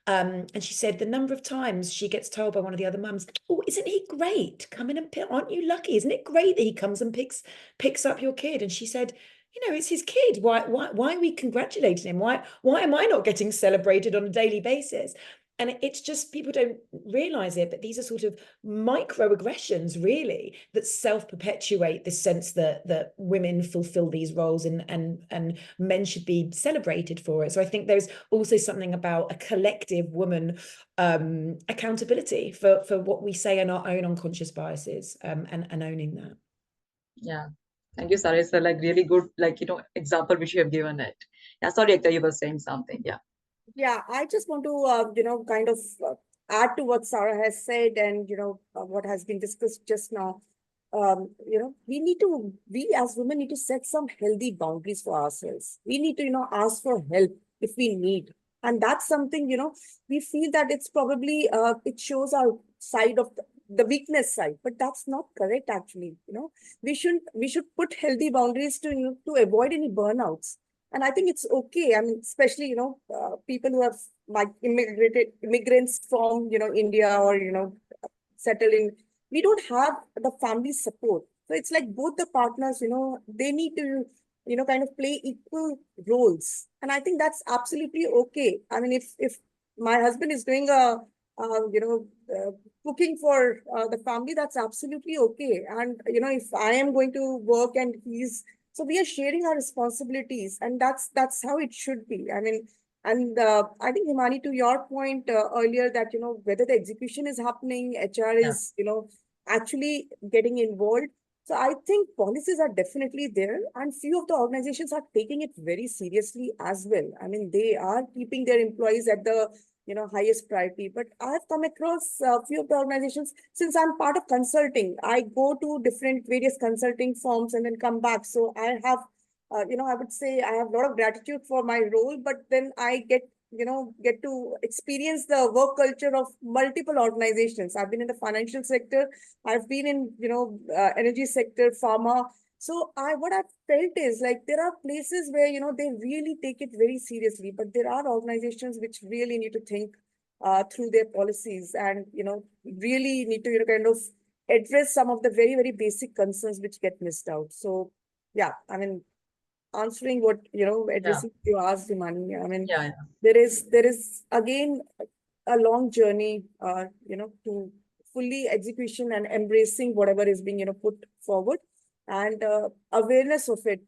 And she said the number of times she gets told by one of the other mums, "Oh, isn't he great? Come in and pick. Aren't you lucky? Isn't it great that he comes and picks up your kid?" And she said, you know, it's his kid. Why are we congratulating him? Why am I not getting celebrated on a daily basis? And it's just people don't realize it, but these are sort of microaggressions, really, that self-perpetuate this sense that women fulfill these roles and men should be celebrated for it. So I think there's also something about a collective woman accountability for what we say and our own unconscious biases, and owning that. Yeah. Thank you, Sarah. It's a really good, example which you have given it. Yeah, sorry, Ekta, you were saying something. Yeah. Yeah, I just want to, kind of add to what Sarah has said and, what has been discussed just now. We as women need to set some healthy boundaries for ourselves. We need to, ask for help if we need. And that's something, we feel that it's probably, it shows our side of the weakness side, but that's not correct, actually. We should put healthy boundaries to avoid any burnouts. And I think it's okay. I mean, especially, people who have like immigrants from, India or, settle in, we don't have the family support. So it's like both the partners, they need to, kind of play equal roles. And I think that's absolutely okay. I mean, if my husband is doing cooking for the family, that's absolutely okay. And, if I am going to work and so we are sharing our responsibilities, and that's how it should be. I mean, and I think, Himani, to your point earlier that, whether the execution is happening, HR is, actually getting involved. So I think policies are definitely there, and few of the organizations are taking it very seriously as well. I mean, they are keeping their employees at the, highest priority. But I've come across a few of the organizations, since I'm part of consulting, I go to different various consulting firms and then come back. So I have, I would say I have a lot of gratitude for my role, but then I get to experience the work culture of multiple organizations. I've been in the financial sector. I've been in, energy sector, pharma. So what I've felt is like there are places where, they really take it very seriously, but there are organizations which really need to think through their policies and, really need to, kind of address some of the very, very basic concerns which get missed out. So, yeah, I mean, answering what, addressing you asked, Himani, I mean, there is again a long journey, to fully execution and embracing whatever is being, put forward, and awareness of it.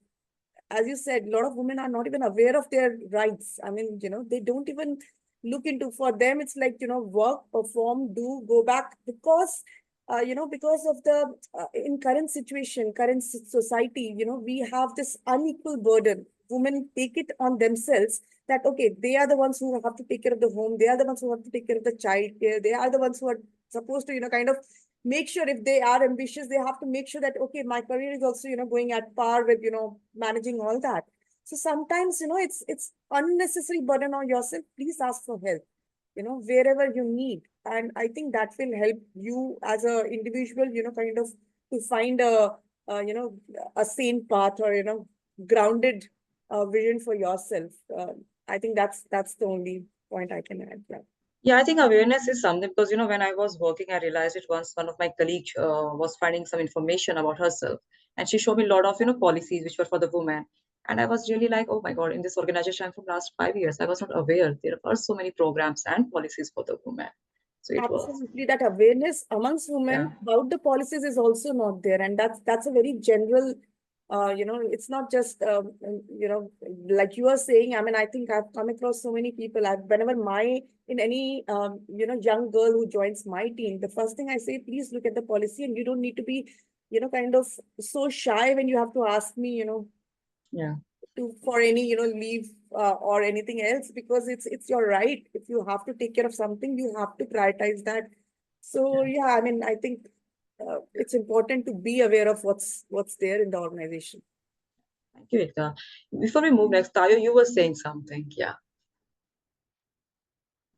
As you said, a lot of women are not even aware of their rights. I mean, they don't even look into, for them, it's like, work, perform, do, go back, because because of the in current situation, current society, we have this unequal burden. Women take it on themselves that, okay, they are the ones who have to take care of the home. They are the ones who have to take care of the child care. They are the ones who are supposed to, kind of make sure, if they are ambitious, they have to make sure that, okay, my career is also, going at par with, managing all that. So sometimes, it's unnecessary burden on yourself. Please ask for help, wherever you need. And I think that will help you as an individual, kind of to find a sane path or, grounded vision for yourself. I think that's the only point I can add. Yeah. Yeah, I think awareness is something because, when I was working, I realized it once one of my colleagues was finding some information about herself. And she showed me a lot of, policies which were for the women. And I was really like, oh my God, in this organization from last 5 years, I was not aware there are so many programs and policies for the women. So it was. Absolutely, that awareness amongst women about the policies is also not there. And that's a very general It's not just, like you are saying. I mean, I think I've come across so many people. Whenever in any, young girl who joins my team, the first thing I say, please look at the policy, and you don't need to be, kind of so shy when you have to ask me, Yeah. for any, leave or anything else, because it's your right. If you have to take care of something, you have to prioritize that. So yeah, I mean, I think it's important to be aware of what's there in the organization. Thank you, Ekta. Before we move next, Tayo, you were saying something. Yeah.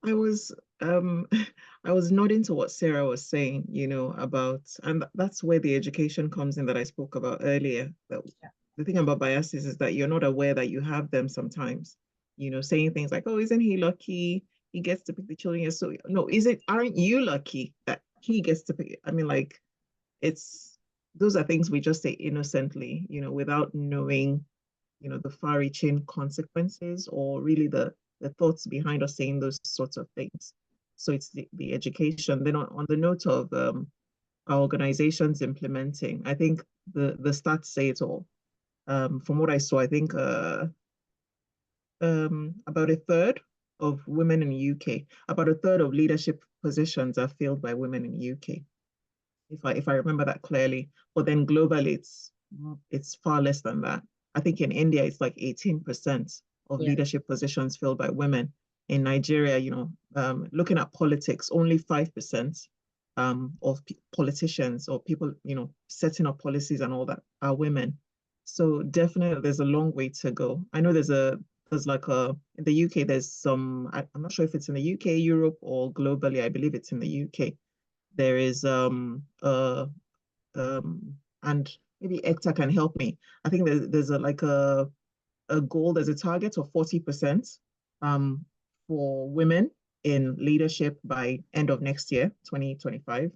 I was I was nodding to what Sarah was saying, about, and that's where the education comes in that I spoke about earlier. That the thing about biases is that you're not aware that you have them sometimes. Saying things like, "Oh, isn't he lucky? He gets to pick the children." Yes, so no, aren't you lucky that he gets to pick? I mean, like, those are things we just say innocently, without knowing, the far-reaching consequences, or really the thoughts behind us saying those sorts of things. So it's the education. Then on the note of our organizations implementing, I think the stats say it all. From what I saw, I think about a third of women in the UK, about a third of leadership positions are filled by women in the UK, if I remember that clearly. But then globally, it's far less than that. I think in India, it's like 18% of leadership positions filled by women. In Nigeria, looking at politics, only 5% of politicians or people, setting up policies and all that are women. So definitely there's a long way to go. I know there's in the UK, there's some, I'm not sure if it's in the UK, Europe, or globally. I believe it's in the UK. There is and maybe Ekta can help me. I think there's a goal, there's a target of 40% for women in leadership by end of next year, 2025.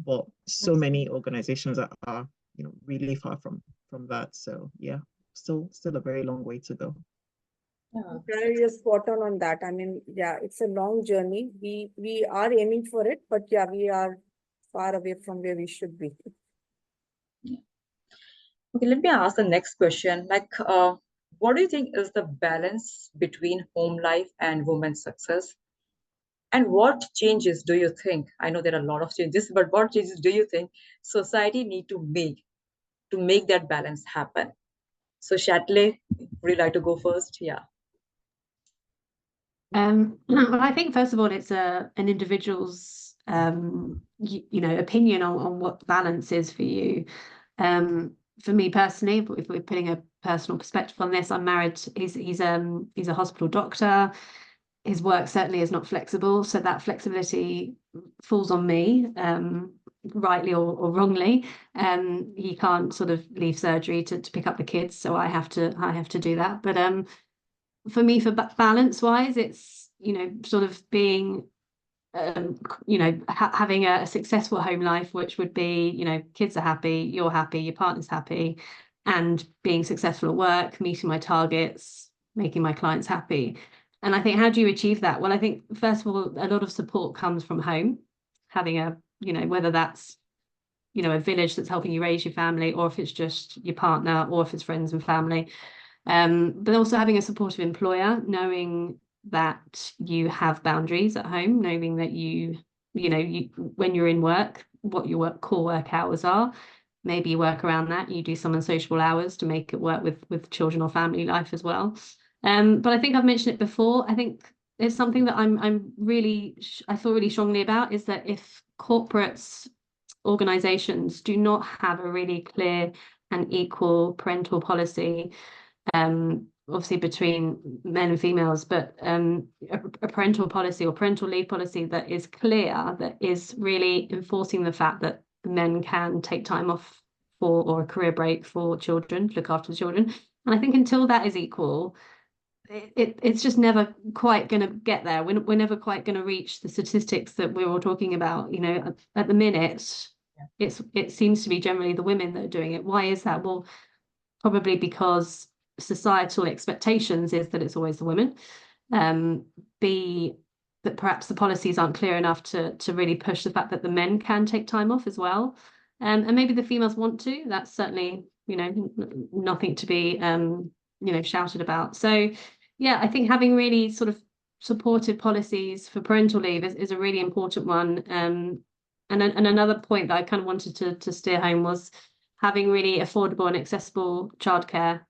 But so many organizations are really far from that. So yeah, still a very long way to go. Yeah, you're spot on that. I mean, yeah, it's a long journey. We are aiming for it, but yeah, we are far away from where we should be. Okay, let me ask the next question. Like, what do you think is the balance between home life and women's success? And what changes do you think? I know there are a lot of changes, but what changes do you think society need to make that balance happen? So, Chatelet, would you like to go first? Yeah. Well, I think first of all, it's an individual's opinion on what balance is for you. For me personally, if we're putting a personal perspective on this, I'm married. He's a hospital doctor. His work certainly is not flexible, so that flexibility falls on me, rightly or wrongly. He can't sort of leave surgery to pick up the kids, so I have to do that. But for me, for balance wise, it's sort of being having a successful home life, which would be kids are happy, you're happy, your partner's happy, and being successful at work, meeting my targets, making my clients happy. And I think, how do you achieve that? Well, I think first of all, a lot of support comes from home, having whether that's a village that's helping you raise your family, or if it's just your partner, or if it's friends and family. But also having a supportive employer, knowing that you have boundaries at home, knowing that you when you're in work, what your core work hours are. Maybe you work around that, you do some unsociable hours to make it work with children or family life as well. But I think I've mentioned it before. I think it's something that I feel really strongly about, is that if corporates, organizations do not have a really clear and equal parental policy, obviously between men and females, but a parental policy or parental leave policy that is clear, that is really enforcing the fact that men can take time off or a career break for children, look after the children. And I think until that is equal, it's just never quite going to get there. We're never quite going to reach the statistics that we're all talking about. At the minute, it seems to be generally the women that are doing it. Why is that? Well, probably because societal expectations is that it's always the women. B, that perhaps the policies aren't clear enough to really push the fact that the men can take time off as well. And maybe the females want to. That's certainly nothing to be shouted about. So yeah, I think having really sort of supported policies for parental leave is a really important one. And another point that I kind of wanted to steer home was having really affordable and accessible childcare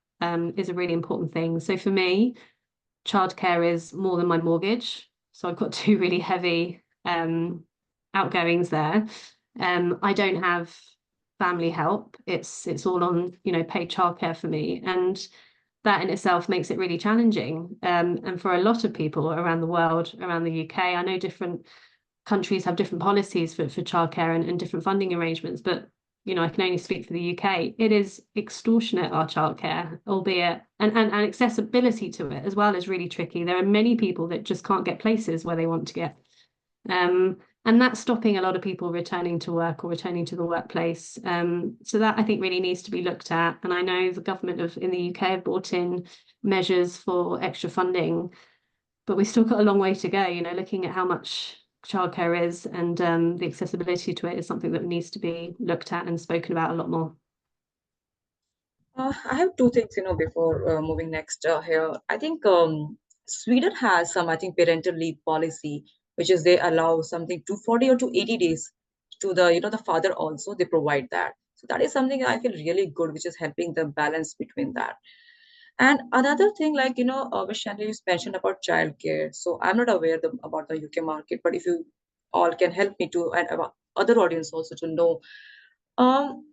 is a really important thing. So for me, childcare is more than my mortgage. So I've got two really heavy outgoings there. I don't have family help. It's all on, paid childcare for me. And that in itself makes it really challenging. And for a lot of people around the world, around the UK, I know different countries have different policies for childcare and different funding arrangements, but I can only speak for the UK. It is extortionate, our childcare, albeit and accessibility to it as well is really tricky. There are many people that just can't get places where they want to get. And that's stopping a lot of people returning to work or returning to the workplace. So that I think really needs to be looked at. And I know the government in the UK have brought in measures for extra funding, but we've still got a long way to go, looking at how much childcare is and the accessibility to it is something that needs to be looked at and spoken about a lot more. I have two things, before moving next here. I think Sweden has some, I think, parental leave policy, which is they allow something to 40 or to 80 days to the father also, they provide that. So that is something I feel really good, which is helping the balance between that. And another thing, like, Vishali, you mentioned about childcare. So I'm not aware about the UK market, but if you all can help me to, and other audience also to know, um,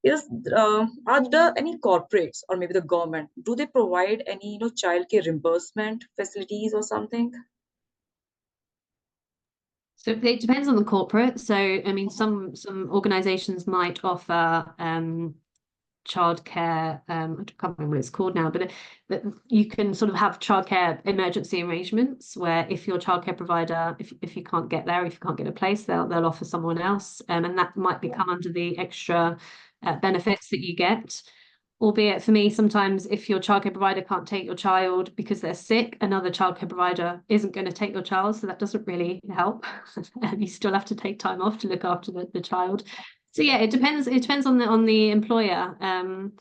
is are there any corporates or maybe the government, do they provide any, childcare reimbursement facilities or something? So it depends on the corporate. So I mean, some organizations might offer childcare, I can't remember what it's called now, but you can sort of have childcare emergency arrangements where if your childcare provider, if you can't get there, if you can't get a place, they'll offer someone else, and that might become under the extra benefits that you get. Albeit for me, sometimes if your childcare provider can't take your child because they're sick, another childcare provider isn't going to take your child, so that doesn't really help. You still have to take time off to look after the child. So yeah, it depends. It depends on the employer, and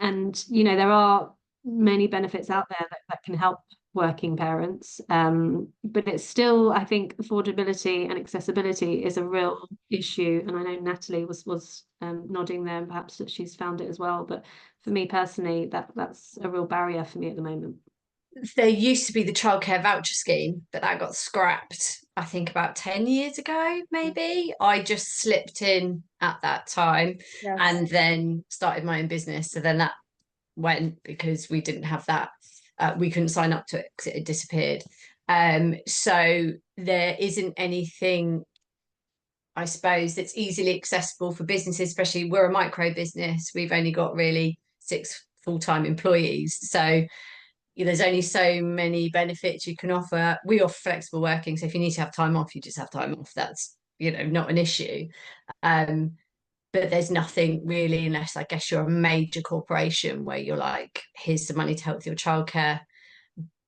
there are many benefits out there that can help working parents, but it's still, I think, affordability and accessibility is a real issue. And I know Natalie was nodding there, and perhaps that she's found it as well. But for me personally, that's a real barrier for me at the moment. There used to be the childcare voucher scheme, but that got scrapped, I think, about 10 years ago, maybe. I just slipped in at that time and then started my own business. So then that went because we didn't have that. We couldn't sign up to it because it had disappeared. So there isn't anything, I suppose, that's easily accessible for businesses, especially we're a micro business. We've only got really 6 full-time employees. So there's only so many benefits you can offer. We offer flexible working. So if you need to have time off, you just have time off. That's, not an issue. But there's nothing really, unless I guess you're a major corporation where you're like, here's the money to help with your childcare.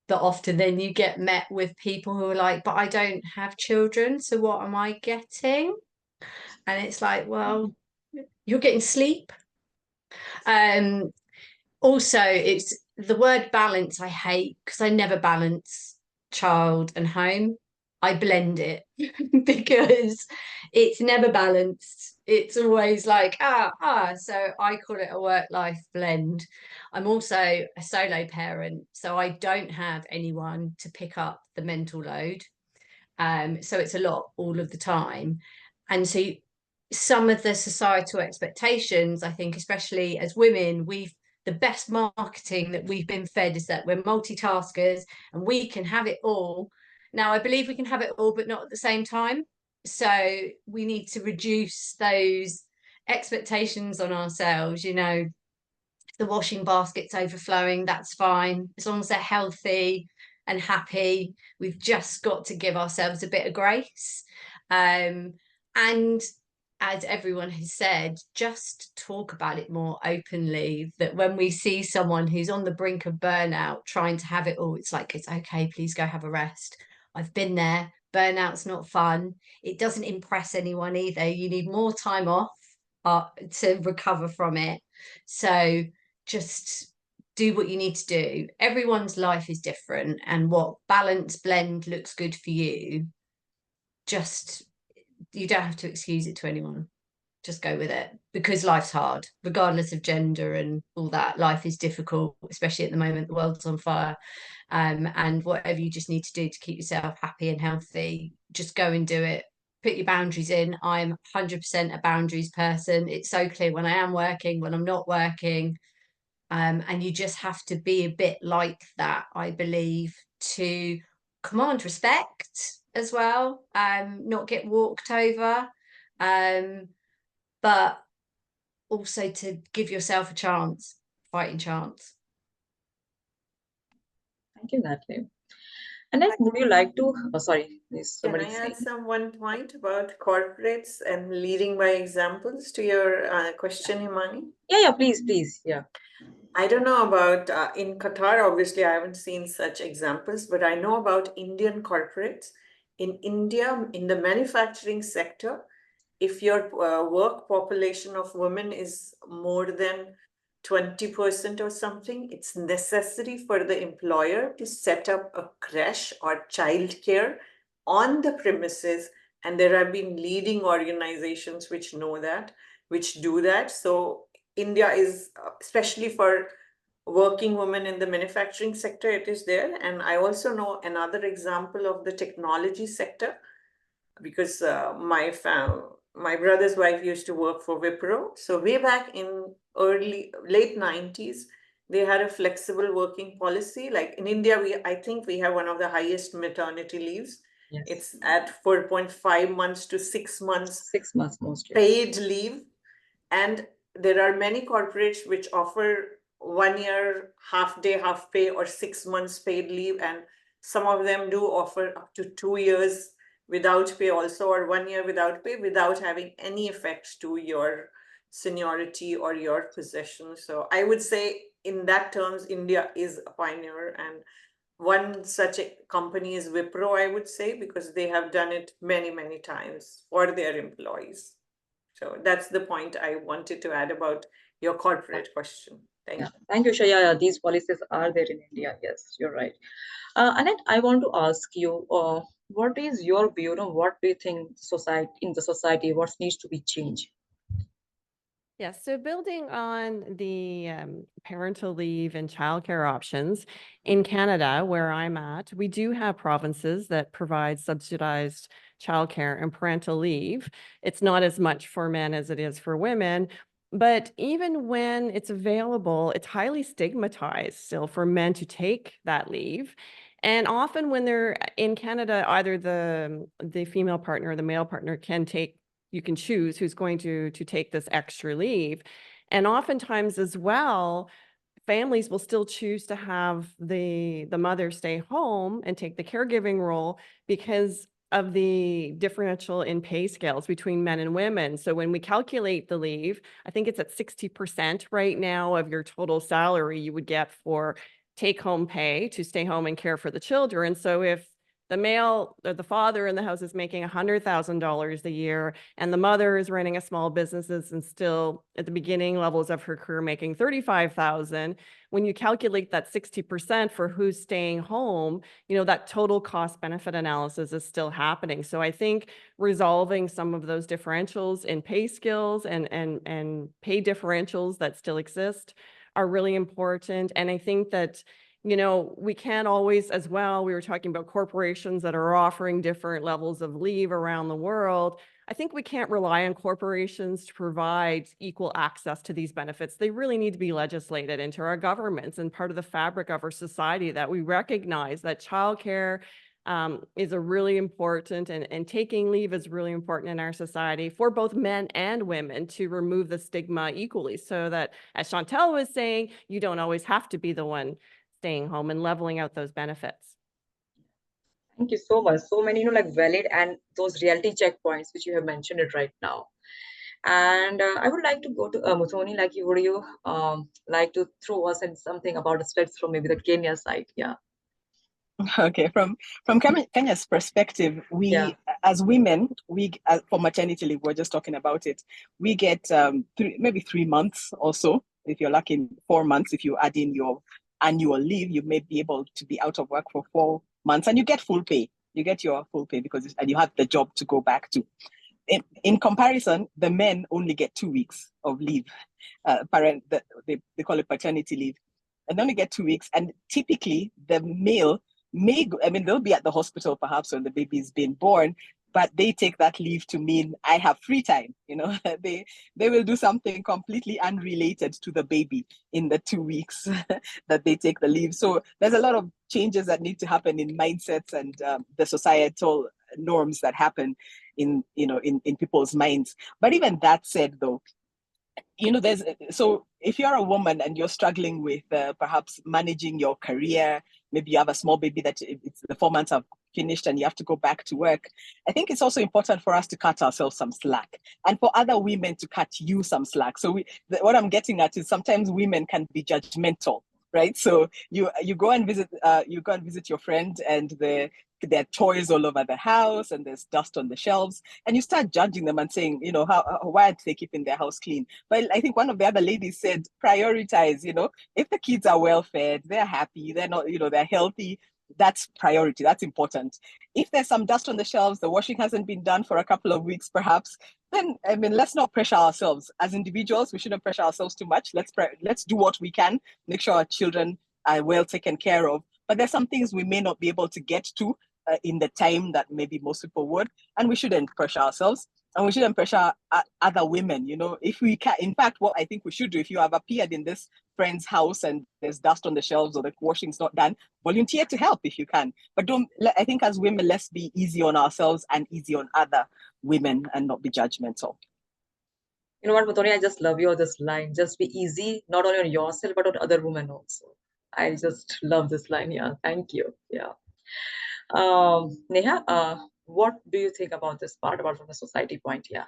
But often then you get met with people who are like, but I don't have children, so what am I getting? And it's like, well, you're getting sleep. Also, it's the word balance I hate, because I never balance child and home. I blend it because it's never balanced. It's always like, so I call it a work-life blend. I'm also a solo parent, so I don't have anyone to pick up the mental load. So it's a lot all of the time. And so some of the societal expectations, I think, especially as women, the best marketing that we've been fed is that we're multitaskers and we can have it all. Now, I believe we can have it all, but not at the same time. So we need to reduce those expectations on ourselves. The washing basket's overflowing, that's fine. As long as they're healthy and happy, we've just got to give ourselves a bit of grace. And as everyone has said, just talk about it more openly, that when we see someone who's on the brink of burnout trying to have it all, it's like, it's okay, please go have a rest. I've been there. Burnout's not fun. It doesn't impress anyone either. You need more time off to recover from it. So just do what you need to do. Everyone's life is different, and what balance blend looks good for you, just, you don't have to excuse it to anyone. Just go with it, because life's hard, regardless of gender and all that. Life is difficult, especially at the moment. The world's on fire. And whatever you just need to do to keep yourself happy and healthy, just go and do it. Put your boundaries in. I'm 100% a boundaries person. It's so clear when I am working, when I'm not working. And you just have to be a bit like that, I believe, to command respect as well, not get walked over, but also to give yourself a chance, fighting chance. Thank you, Natalie. Annette, would you like to, sorry, is Can somebody I saying? add some one point about corporates and leading by examples to your question, Himani? Yeah, please, yeah. I don't know about in Qatar, obviously, I haven't seen such examples, but I know about Indian corporates. In India, in the manufacturing sector, if your work population of women is more than 20% or something, it's necessary for the employer to set up a creche or childcare on the premises. And there have been leading organizations which know that, which do that. So India is, especially for working women in the manufacturing sector, it is there. And I also know another example of the technology sector, because my brother's wife used to work for Wipro. So way back in late 90s, they had a flexible working policy. Like in India, I think we have one of the highest maternity leaves. Yes. It's at 4.5 months to 6 months. 6 months mostly. Paid leave. And there are many corporates which offer 1 year, half day, half pay, or 6 months paid leave. And some of them do offer up to 2 years without pay also, or 1 year without pay, without having any effects to your seniority or your position. So I would say in that terms, India is a pioneer, and one such a company is Wipro, I would say, because they have done it many, many times for their employees. So that's the point I wanted to add about your corporate question. Thank you. Thank you, Shaya. Yeah, these policies are there in India. Yes, you're right. Annette, I want to ask you, what is your view on what do you think in the society, what needs to be changed? Yes, so building on the parental leave and childcare options in Canada, where I'm at, we do have provinces that provide subsidized childcare and parental leave. It's not as much for men as it is for women, but even when it's available, it's highly stigmatized still for men to take that leave. And often when they're in Canada, either the female partner or the male partner you can choose who's going to take this extra leave. And oftentimes as well, families will still choose to have the mother stay home and take the caregiving role because of the differential in pay scales between men and women. So when we calculate the leave, I think it's at 60% right now of your total salary you would get for take-home pay to stay home and care for the children. So if the male or the father in the house is making $100,000 a year, and the mother is running a small business and still at the beginning levels of her career making $35,000. When you calculate that 60% for who's staying home, that total cost benefit analysis is still happening. So I think resolving some of those differentials in pay skills and pay differentials that still exist are really important. And I think that we can't always, as well, we were talking about corporations that are offering different levels of leave around the world. I think we can't rely on corporations to provide equal access to these benefits. They really need to be legislated into our governments and part of the fabric of our society, that we recognize that childcare is a really important, and taking leave is really important in our society for both men and women, to remove the stigma equally, so that, as Chantel was saying, you don't always have to be the one staying home, and leveling out those benefits. Thank you so much. So many, valid and those reality checkpoints which you have mentioned it right now. And I would like to go to Muthoni. Would you like to throw us in something about aspects from maybe the Kenya side? Yeah. Okay, from Kenya's perspective, we as women, for maternity leave, we're just talking about it. We get maybe 3 months or so. If you're lucky, 4 months. If you add in your annual leave, you may be able to be out of work for 4 months, and you get full pay. You get your full pay and you have the job to go back to. In comparison, the men only get 2 weeks of leave. They call it paternity leave, and only get 2 weeks. And typically, the male they'll be at the hospital perhaps when the baby's been born, but they take that leave to mean I have free time. They will do something completely unrelated to the baby in the 2 weeks that they take the leave. So there's a lot of changes that need to happen in mindsets and the societal norms that happen in people's minds. But even that said, though, so if you're a woman and you're struggling with perhaps managing your career, maybe you have a small baby that the 4 months have finished and you have to go back to work, I think it's also important for us to cut ourselves some slack and for other women to cut you some slack. So what I'm getting at is sometimes women can be judgmental, right? So you go and visit your friend and there are toys all over the house and there's dust on the shelves, and you start judging them and saying, why are they keeping their house clean? But I think one of the other ladies said, prioritize. If the kids are well fed, they're happy, they're not, they're healthy, that's priority, that's important. If there's some dust on the shelves, the washing hasn't been done for a couple of weeks perhaps, then let's not pressure ourselves. As individuals, we shouldn't pressure ourselves too much. Let's do what we can, make sure our children are well taken care of. But there's some things we may not be able to get to in the time that maybe most people would, and we shouldn't pressure ourselves, and we shouldn't pressure other women. If we can, in fact, what I think we should do, if you have appeared in this friend's house and there's dust on the shelves or the washing's not done, volunteer to help if you can. But I think as women, let's be easy on ourselves and easy on other women and not be judgmental. You know what, Muthoni, I just love this line. Just be easy, not only on yourself, but on other women also. I just love this line. Yeah, thank you. Yeah. Neha, what do you think about this part, about from the society point? Yeah.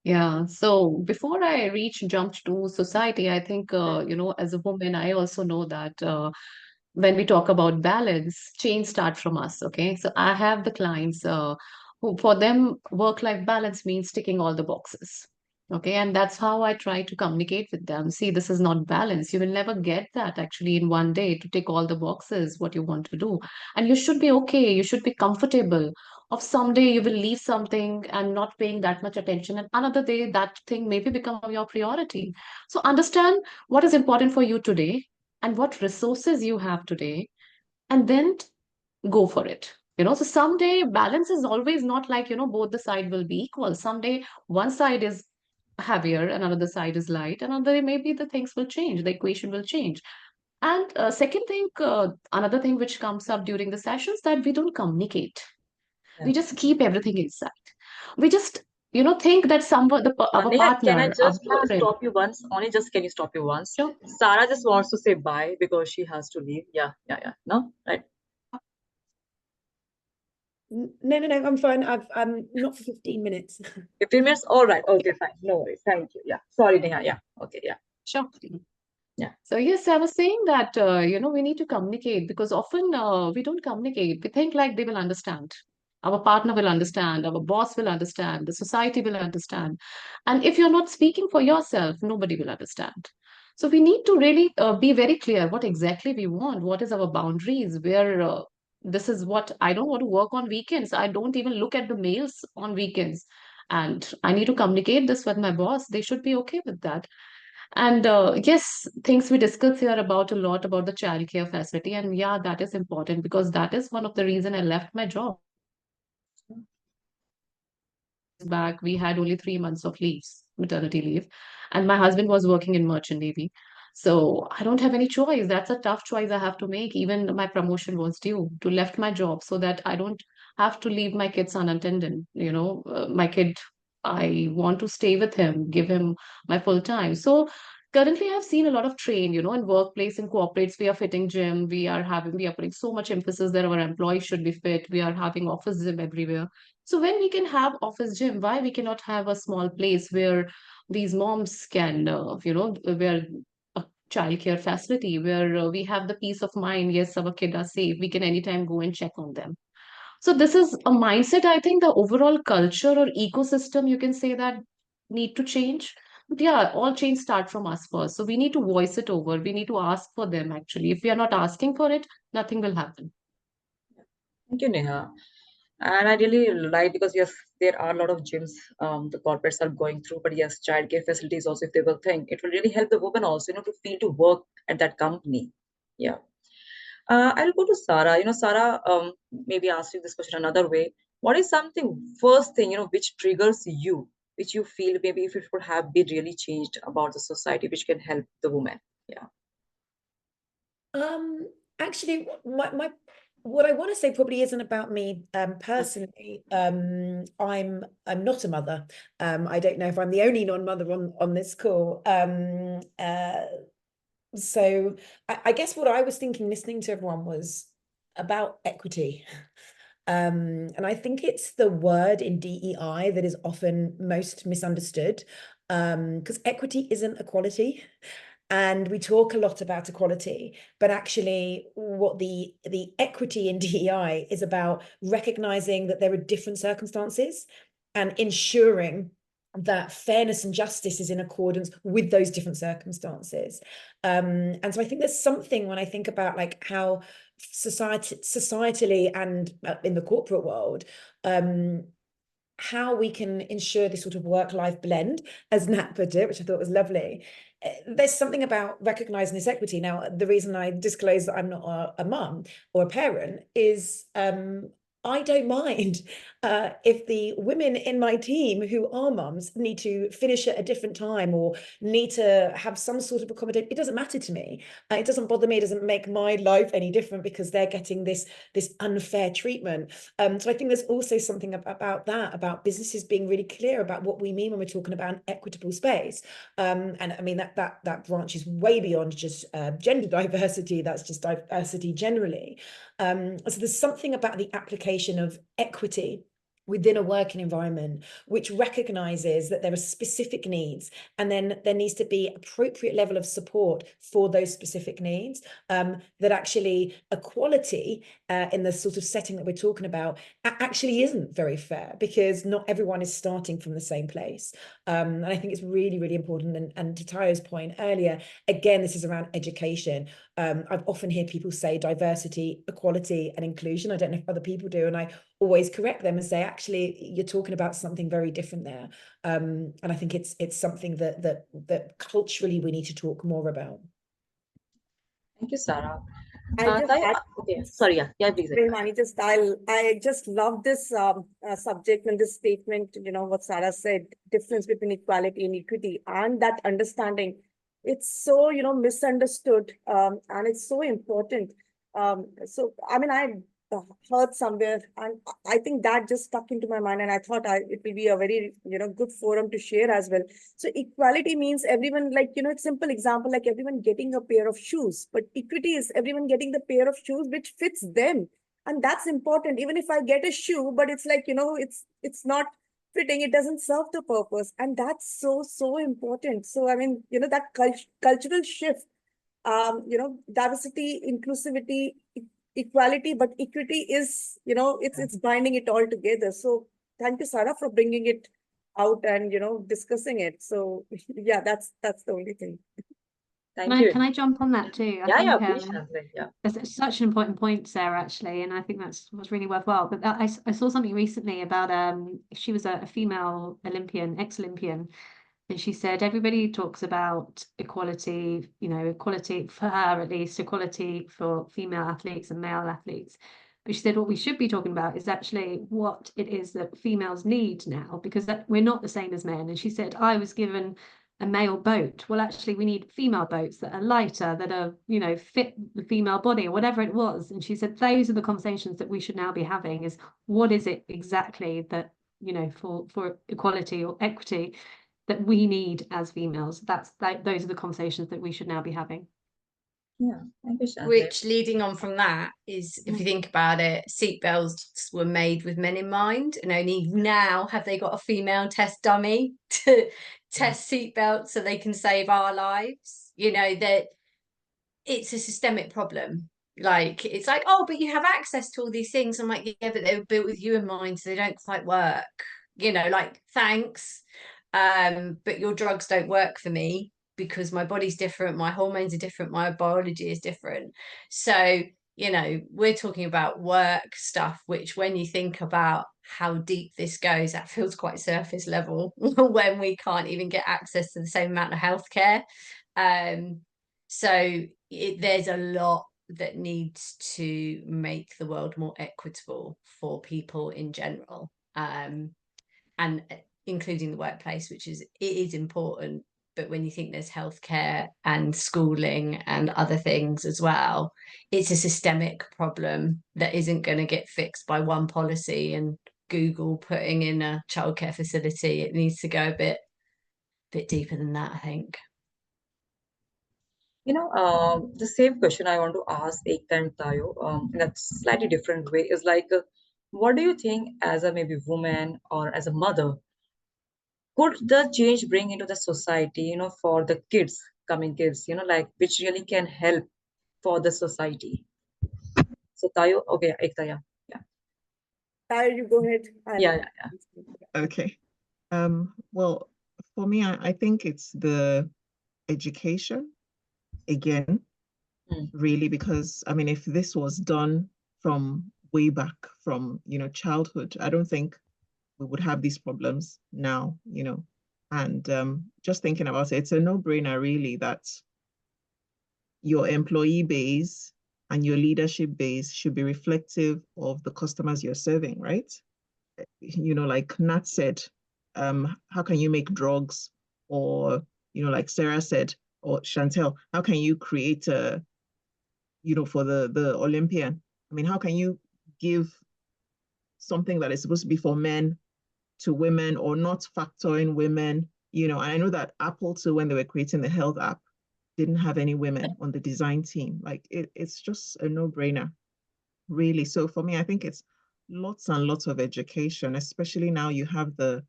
Yeah, so before I jumped to society, I think, as a woman, I also know that when we talk about balance, change starts from us. Okay, so I have the clients who, for them, work-life balance means ticking all the boxes. Okay, and that's how I try to communicate with them. See, this is not balance. You will never get that actually in one day to tick all the boxes what you want to do. And you should be okay. You should be comfortable. Of someday you will leave something and not paying that much attention, and another day that thing maybe become your priority. So understand what is important for you today and what resources you have today, and then go for it. So someday balance is always not like, both the side will be equal. Someday one side is heavier and another side is light, and another day maybe the things will change, the equation will change. And second thing, another thing which comes up during the sessions, that we don't communicate. We just keep everything inside. We just think that our Neha, can I partner, our just parent. stop you once? Can you stop you once? Sure. Sarah just wants to say bye because she has to leave. Yeah. No, right? No, I'm fine. I'm not for 15 minutes. 15 minutes? All right. Okay, fine. No worries. Thank you. Yeah. Sorry, Neha. Yeah. Okay. Yeah. Sure. Yeah. So yes, I was saying that we need to communicate, because often we don't communicate. We think like they will understand. Our partner will understand, our boss will understand, the society will understand. And if you're not speaking for yourself, nobody will understand. So we need to really be very clear what exactly we want, what is our boundaries, where this is what I don't want to work on weekends. I don't even look at the mails on weekends. And I need to communicate this with my boss. They should be okay with that. And yes, things we discuss here about a lot about the childcare facility. And yeah, that is important, because that is one of the reason I left my job. Back, we had only 3 months of leaves, maternity leave, and my husband was working in merchant navy. So I don't have any choice. That's a tough choice I have to make. Even my promotion was due to left my job so that I don't have to leave my kids unattended. My kid, I want to stay with him, give him my full time. So currently I've seen a lot of train, in workplace and corporates, we are fitting gym, we are putting so much emphasis that our employees should be fit. We are having office gym everywhere. So when we can have office gym, why we cannot have a small place where these moms can, where childcare facility where we have the peace of mind. Yes, our kids are safe. We can anytime go and check on them. So this is a mindset. I think the overall culture or ecosystem, you can say that, need to change. But yeah, all change start from us first. So we need to voice it over. We need to ask for them actually. If we are not asking for it, nothing will happen. Thank you, Neha. And I really like, because yes, there are a lot of gyms the corporates are going through, but yes, childcare facilities also, if they will think, it will really help the woman also, to feel to work at that company. Yeah. I'll go to Sarah. Sarah, maybe ask you this question another way. What is something, first thing, which triggers you, which you feel maybe if it would have been really changed about the society, which can help the woman? Yeah. Actually, what I want to say probably isn't about me personally. I'm not a mother. I don't know if I'm the only non-mother on this call. So I guess what I was thinking, listening to everyone, was about equity. And I think it's the word in DEI that is often most misunderstood, because equity isn't equality. And we talk a lot about equality, but actually what the equity in DEI is about, recognizing that there are different circumstances and ensuring that fairness and justice is in accordance with those different circumstances. And so I think there's something, when I think about like how societally and in the corporate world, how we can ensure this sort of work-life blend, as Nat put it, which I thought was lovely. There's something about recognizing this equity. Now, the reason I disclose that I'm not a mum or a parent is I don't mind if the women in my team who are mums need to finish at a different time or need to have some sort of accommodation. It doesn't matter to me. It doesn't bother me. It doesn't make my life any different because they're getting this unfair treatment. So I think there's also something about that, about businesses being really clear about what we mean when we're talking about an equitable space. And I mean, that branches way beyond just gender diversity. That's just diversity generally. So there's something about the application of equity within a working environment which recognizes that there are specific needs, and then there needs to be appropriate level of support for those specific needs. That actually equality in the sort of setting that we're talking about actually isn't very fair, because not everyone is starting from the same place. And I think it's really, really important. And to Tayo's point earlier, again, this is around education. I've often heard people say diversity, equality, and inclusion. I don't know if other people do, and I always correct them and say, actually, you're talking about something very different there. And I think it's something that culturally we need to talk more about. Thank you, Sarah. Okay. Sorry, yeah, please. I just love this subject and this statement. What Sarah said: difference between equality and equity, and that understanding. It's so misunderstood, and it's so important. So I mean, I heard somewhere, and I think that just stuck into my mind, and I thought it will be a very good forum to share as well. So equality means everyone, like it's simple example, like everyone getting a pair of shoes, but equity is everyone getting the pair of shoes which fits them, and that's important. Even if I get a shoe, but it's like it's not fitting, it doesn't serve the purpose, and that's so important. So I mean, that cultural shift, diversity, inclusivity, equality, but equity is, it's binding it all together. So thank you, Sarah, for bringing it out and, discussing it. So yeah, that's the only thing. Thank you. Can I jump on that too? I think, please, it's such an important point, Sarah, actually, and I think that's what's really worthwhile. But I saw something recently about she was a female Olympian, ex-Olympian, and she said everybody talks about equality, equality for her, at least equality for female athletes and male athletes. But she said what we should be talking about is actually what it is that females need now, because we're not the same as men. And she said, I was given a male boat. Well, actually, we need female boats that are lighter, that are, fit the female body or whatever it was. And she said, those are the conversations that we should now be having, is what is it exactly that, for equality or equity that we need as females. Those are the conversations that we should now be having. Yeah, thank you, Which, leading on from that, is, if you think about it, seatbelts were made with men in mind, and only now have they got a female test dummy to test seatbelts so they can save our lives. That it's a systemic problem. Like, it's like, oh, but you have access to all these things. I'm like, yeah, but they were built with you in mind, so they don't quite work. You know, like, thanks. But your drugs don't work for me because my body's different, my hormones are different, my biology is different. So, you know, we're talking about work stuff, which when you think about how deep this goes, that feels quite surface level when we can't even get access to the same amount of healthcare. So there's a lot that needs to make the world more equitable for people in general, and including the workplace, which is, it is important. But when you think there's healthcare and schooling and other things as well, it's a systemic problem that isn't going to get fixed by one policy and Google putting in a childcare facility. It needs to go a bit deeper than that, I think. You know, the same question I want to ask Ekta and Tayo, in a slightly different way, is like, what do you think as a maybe woman or as a mother, could the change bring into the society, you know, for the kids, coming kids, you know, like which really can help for the society? So Tayo, okay, Ekta, yeah. Tayo, you go ahead. Yeah. Okay. Well, for me, I think it's the education again, really, because I mean, if this was done from way back from, you know, childhood, I don't think we would have these problems now, you know. And just thinking about it, it's a no-brainer really that your employee base and your leadership base should be reflective of the customers you're serving, right? You know, like Nat said, how can you make drugs? Or, you know, like Sarah said, or Chantel, how can you create a, you know, for the Olympian? I mean, how can you give something that is supposed to be for men to women or not factor in women? You know, and I know that Apple too, when they were creating the health app, didn't have any women on the design team. Like it's just a no-brainer, really. So for me, I think it's lots and lots of education, especially now you have the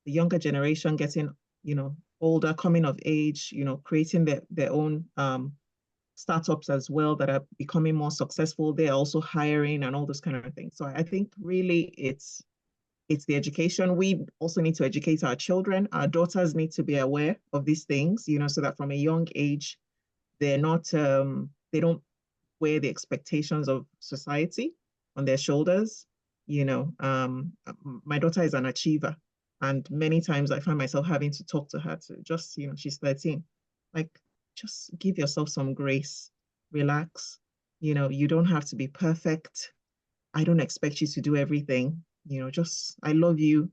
younger generation getting, you know, older, coming of age, you know, creating their own startups as well that are becoming more successful. They're also hiring and all those kind of things. So I think really it's the education. We also need to educate our children. Our daughters need to be aware of these things, you know, so that from a young age, they're not, they don't wear the expectations of society on their shoulders. You know, my daughter is an achiever, and many times I find myself having to talk to her to just, you know, she's 13, like, just give yourself some grace, relax. You know, you don't have to be perfect. I don't expect you to do everything. You know, just, I love you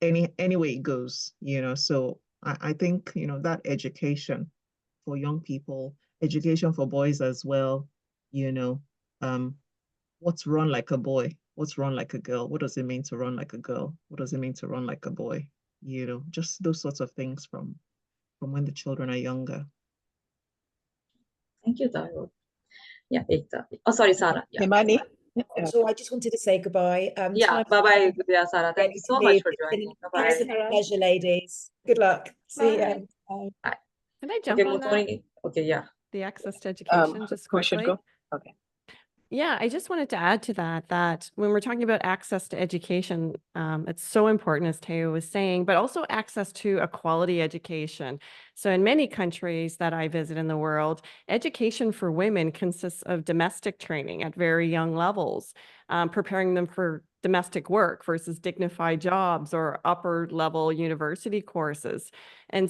any way it goes, you know. So I think, you know, that education for young people, education for boys as well, you know, what's run like a boy? What's run like a girl? What does it mean to run like a girl? What does it mean to run like a boy? You know, just those sorts of things from when the children are younger. Thank you, Tayo. Yeah, Ekta. Oh, sorry, Sarah. Yeah. Himani? So I just wanted to say goodbye. Yeah, bye-bye, yeah, Sarah. Thank you so much for It's joining. been an Bye-bye. absolute pleasure, ladies. Good luck. See you. Bye. Can I jump Okay, on that? Muthoni. Okay, yeah. The access to education, just Who should quickly. go? Okay. Yeah, I just wanted to add to that when we're talking about access to education, it's so important, as Tayo was saying, but also access to a quality education. So in many countries that I visit in the world, education for women consists of domestic training at very young levels, preparing them for domestic work versus dignified jobs or upper level university courses. And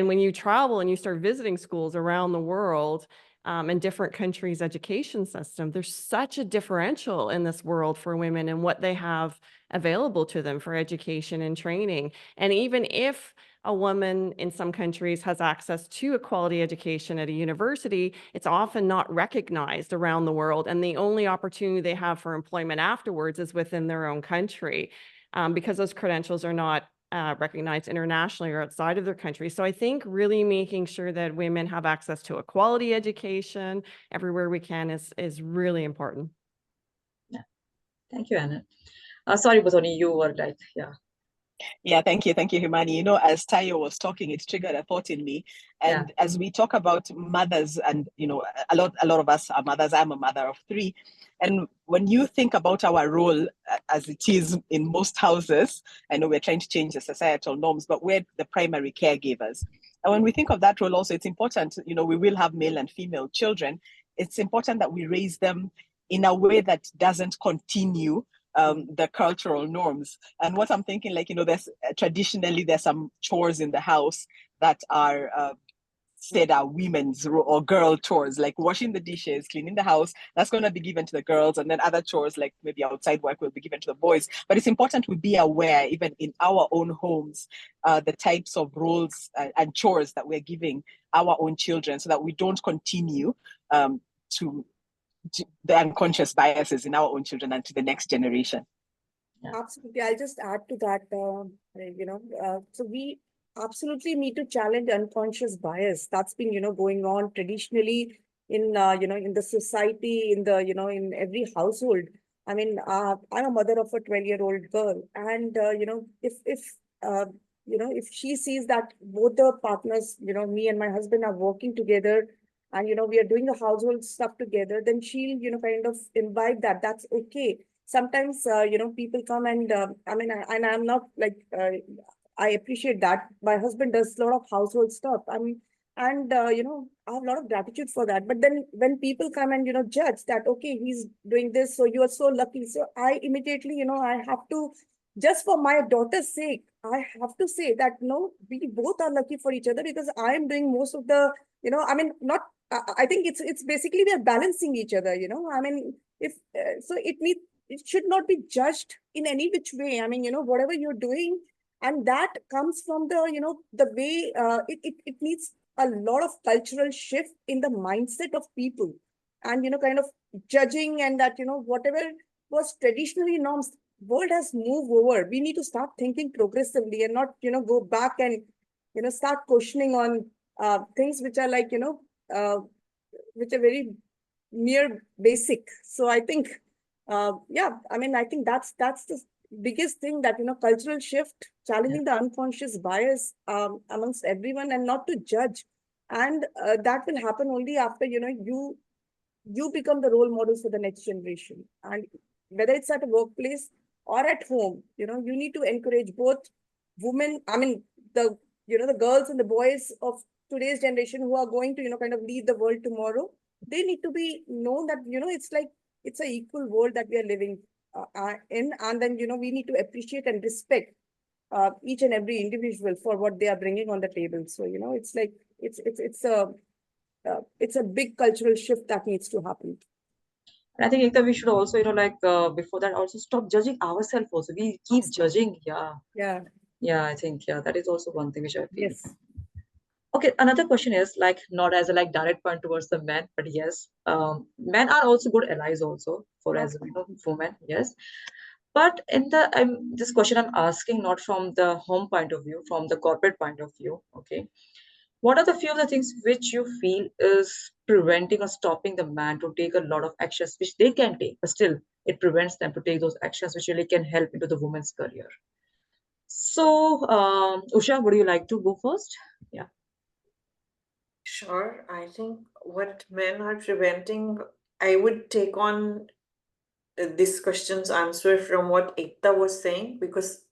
when you travel and you start visiting schools around the world, in different countries' education system, there's such a differential in this world for women and what they have available to them for education and training. And even if a woman in some countries has access to a quality education at a university, it's often not recognized around the world. And the only opportunity they have for employment afterwards is within their own country, because those credentials are not recognized internationally or outside of their country. So I think really making sure that women have access to a quality education everywhere we can is really important. Yeah. Thank you, Annette. Sorry, Muthoni, you were like, yeah. Yeah, thank you, Himani. You know, as Tayo was talking, it triggered a thought in me. And as we talk about mothers, and you know, a lot of us are mothers. I'm a mother of 3. And when you think about our role as it is in most houses, I know we're trying to change the societal norms, but we're the primary caregivers. And when we think of that role also, it's important, you know, we will have male and female children. It's important that we raise them in a way that doesn't continue the cultural norms. And what I'm thinking, like, you know, there's traditionally there's some chores in the house that are said are women's or girl chores, like washing the dishes, cleaning the house. That's going to be given to the girls, and then other chores like maybe outside work will be given to the boys. But it's important we be aware, even in our own homes, the types of roles and chores that we're giving our own children, so that we don't continue to the unconscious biases in our own children and to the next generation. Absolutely. I'll just add to that, so we absolutely need to challenge unconscious bias that's been, going on traditionally in, in the society, in the, in every household. I mean, I'm a mother of a 12-year-old girl, and, if she sees that both the partners, me and my husband are working together, and, we are doing the household stuff together, then she'll, kind of imbibe that. That's okay. Sometimes, people come and, and I'm not like, I appreciate that. My husband does a lot of household stuff. I mean, and, I have a lot of gratitude for that. But then when people come and, judge that, okay, he's doing this, so you are so lucky. So I immediately, I have to, just for my daughter's sake, I have to say that, no, we both are lucky for each other, because I am doing most of the, not, I think it's basically we are balancing each other, I mean, if, so it should not be judged in any which way. I mean, whatever you're doing, and that comes from the, the way it needs a lot of cultural shift in the mindset of people, and, kind of judging, and that, whatever was traditionally norms, world has moved over. We need to start thinking progressively and not, go back and, start questioning on things which are like, which are very near basic. So I think, I think that's the biggest thing, that, cultural shift, challenging the unconscious bias amongst everyone, and not to judge. And that will happen only after, you become the role models for the next generation. And whether it's at a workplace or at home, you need to encourage both women, the, the girls and the boys of today's generation who are going to, kind of lead the world tomorrow. They need to be known that, it's like, it's an equal world that we are living in. And then, we need to appreciate and respect each and every individual for what they are bringing on the table. So, it's like, it's a big cultural shift that needs to happen. And I think, Ekta, we should also, before that, also stop judging ourselves also. We keep judging. Yeah, I think, that is also one thing which I feel. Yes. Okay, another question is, like, not as a direct point towards the men, but yes, men are also good allies also for as women, yes. But in the this question I'm asking not from the home point of view, from the corporate point of view. Okay, what are the few of the things which you feel is preventing or stopping the man to take a lot of actions which they can take, but still it prevents them to take those actions which really can help into the woman's career? So, Usha, would you like to go first? Yeah. Sure. I think what men are preventing, I would take on this question's answer from what Ekta was saying, because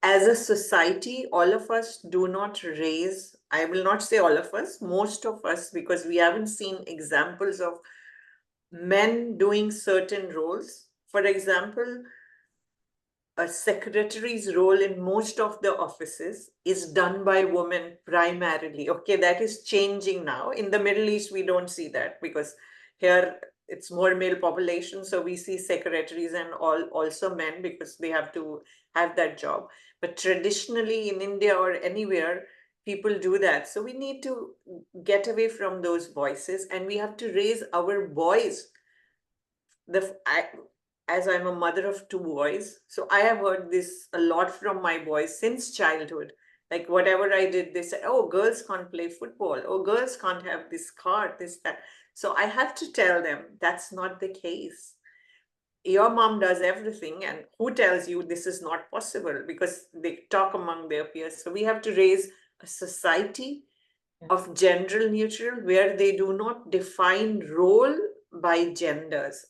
as a society, all of us do not raise, I will not say all of us, most of us, because we haven't seen examples of men doing certain roles. For example, a secretary's role in most of the offices is done by women primarily. Okay, that is changing now. In the Middle East, we don't see that, because here it's more male population. So we see secretaries and also men, because they have to have that job. But traditionally in India or anywhere, people do that. So we need to get away from those voices, and we have to raise our boys. As I'm a mother of 2 boys, so I have heard this a lot from my boys since childhood. Like whatever I did, they said, oh, girls can't play football. Oh, girls can't have this car, this, that. So I have to tell them that's not the case. your mom does everything, and who tells you this is not possible? Because they talk among their peers. So we have to raise a society of gender neutral, where they do not define role by genders.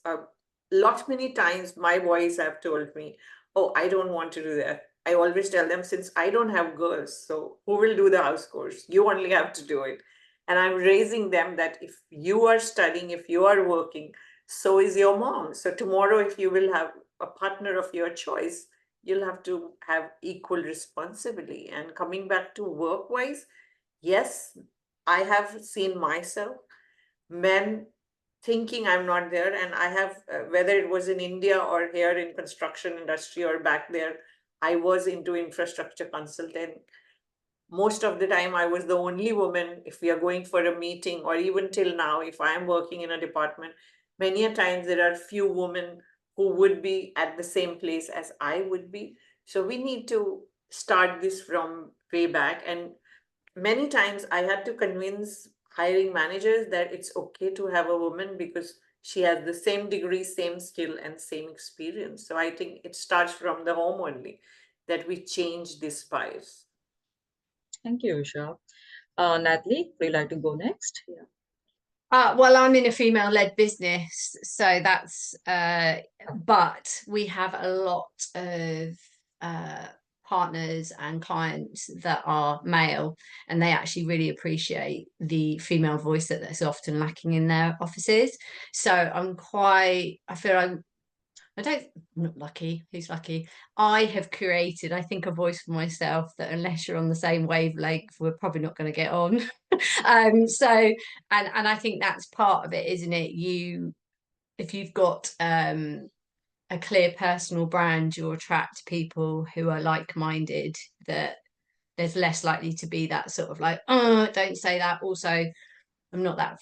Lot many times my boys have told me, oh, I don't want to do that. I always tell them, since I don't have girls, so who will do the house chores? You only have to do it. And I'm raising them that if you are studying, if you are working, so is your mom. So tomorrow, if you will have a partner of your choice, you'll have to have equal responsibility. And coming back to work-wise, yes, I have seen myself, men thinking I'm not there. And I have, whether it was in India or here in construction industry or back there, I was into infrastructure consulting. Most of the time I was the only woman. If we are going for a meeting, or even till now, if I am working in a department, many a times there are few women who would be at the same place as I would be. So we need to start this from way back. And many times I had to convince hiring managers that it's okay to have a woman because she has the same degree, same skill, and same experience. So I think it starts from the home only, that we change this bias. Thank you, Usha. Natalie, would you like to go next? Yeah. Well, I'm in a female-led business, so that's but we have a lot of partners and clients that are male, and they actually really appreciate the female voice that's often lacking in their offices. So I feel I'm not lucky, who's lucky? I have created, I think, a voice for myself that unless you're on the same wavelength, we're probably not going to get on. So, and I think that's part of it, isn't it? If you've got a clear personal brand, you'll attract people who are like-minded, that there's less likely to be that sort of like, oh, don't say that. Also, I'm not that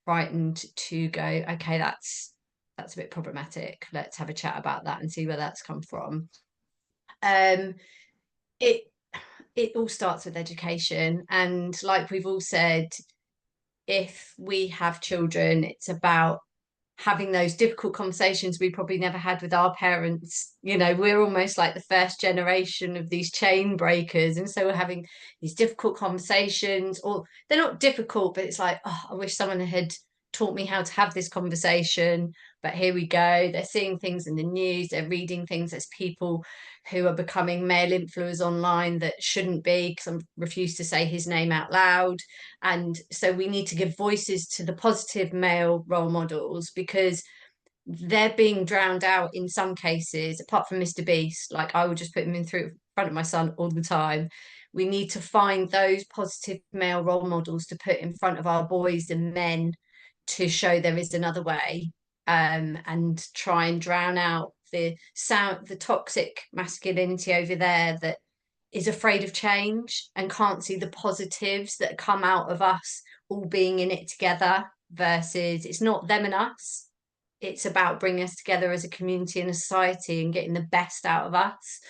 frightened to go, okay, that's a bit problematic. Let's have a chat about that and see where that's come from. It all starts with education, and like we've all said, if we have children, it's about having those difficult conversations we probably never had with our parents. You know, we're almost like the first generation of these chain breakers, and so we're having these difficult conversations, or they're not difficult, but it's like, oh, I wish someone had taught me how to have this conversation. But here we go, they're seeing things in the news, they're reading things. There's people who are becoming male influencers online that shouldn't be, because I refuse to say his name out loud. And so we need to give voices to the positive male role models, because they're being drowned out in some cases, apart from Mr. Beast. Like, I would just put him in front of my son all the time. We need to find those positive male role models to put in front of our boys and men, to show there is another way, and try and drown out the toxic masculinity over there that is afraid of change and can't see the positives that come out of us all being in it together, versus it's not them and us. It's about bringing us together as a community and a society and getting the best out of us.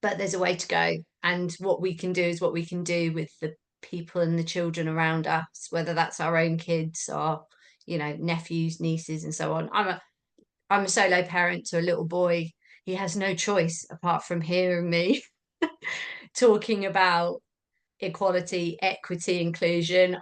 But there's a way to go. And what we can do is what we can do with the people and the children around us, whether that's our own kids or, you know, nephews, nieces, and so on. I'm a solo parent to a little boy. He has no choice apart from hearing me talking about equality, equity, inclusion.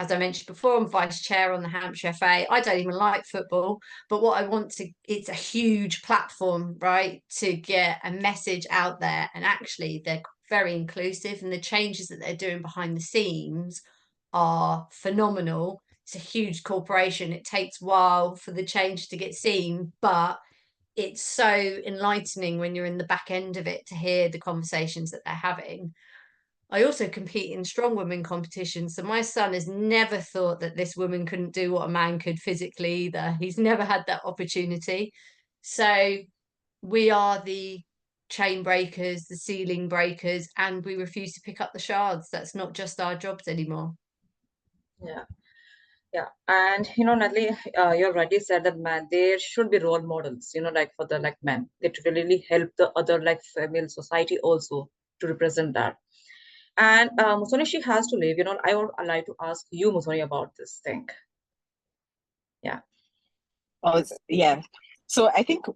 As I mentioned before, I'm vice chair on the Hampshire FA. I don't even like football, but what I want to, it's a huge platform, right, to get a message out there. And actually, they're very inclusive, and the changes that they're doing behind the scenes are phenomenal. It's a huge corporation. It takes a while for the change to get seen, but it's so enlightening when you're in the back end of it to hear the conversations that they're having. I also compete in strong women competitions. So my son has never thought that this woman couldn't do what a man could physically either. He's never had that opportunity. So we are the chain breakers, the ceiling breakers, and we refuse to pick up the shards. That's not just our jobs anymore. Yeah. Yeah. And, you know, Natalie, you already said that there should be role models, you know, like for the men. They to really help the other female society also to represent that. And Muthoni, she has to leave. You know, I would like to ask you, Muthoni, about this thing. Yeah. Oh, yeah. So I think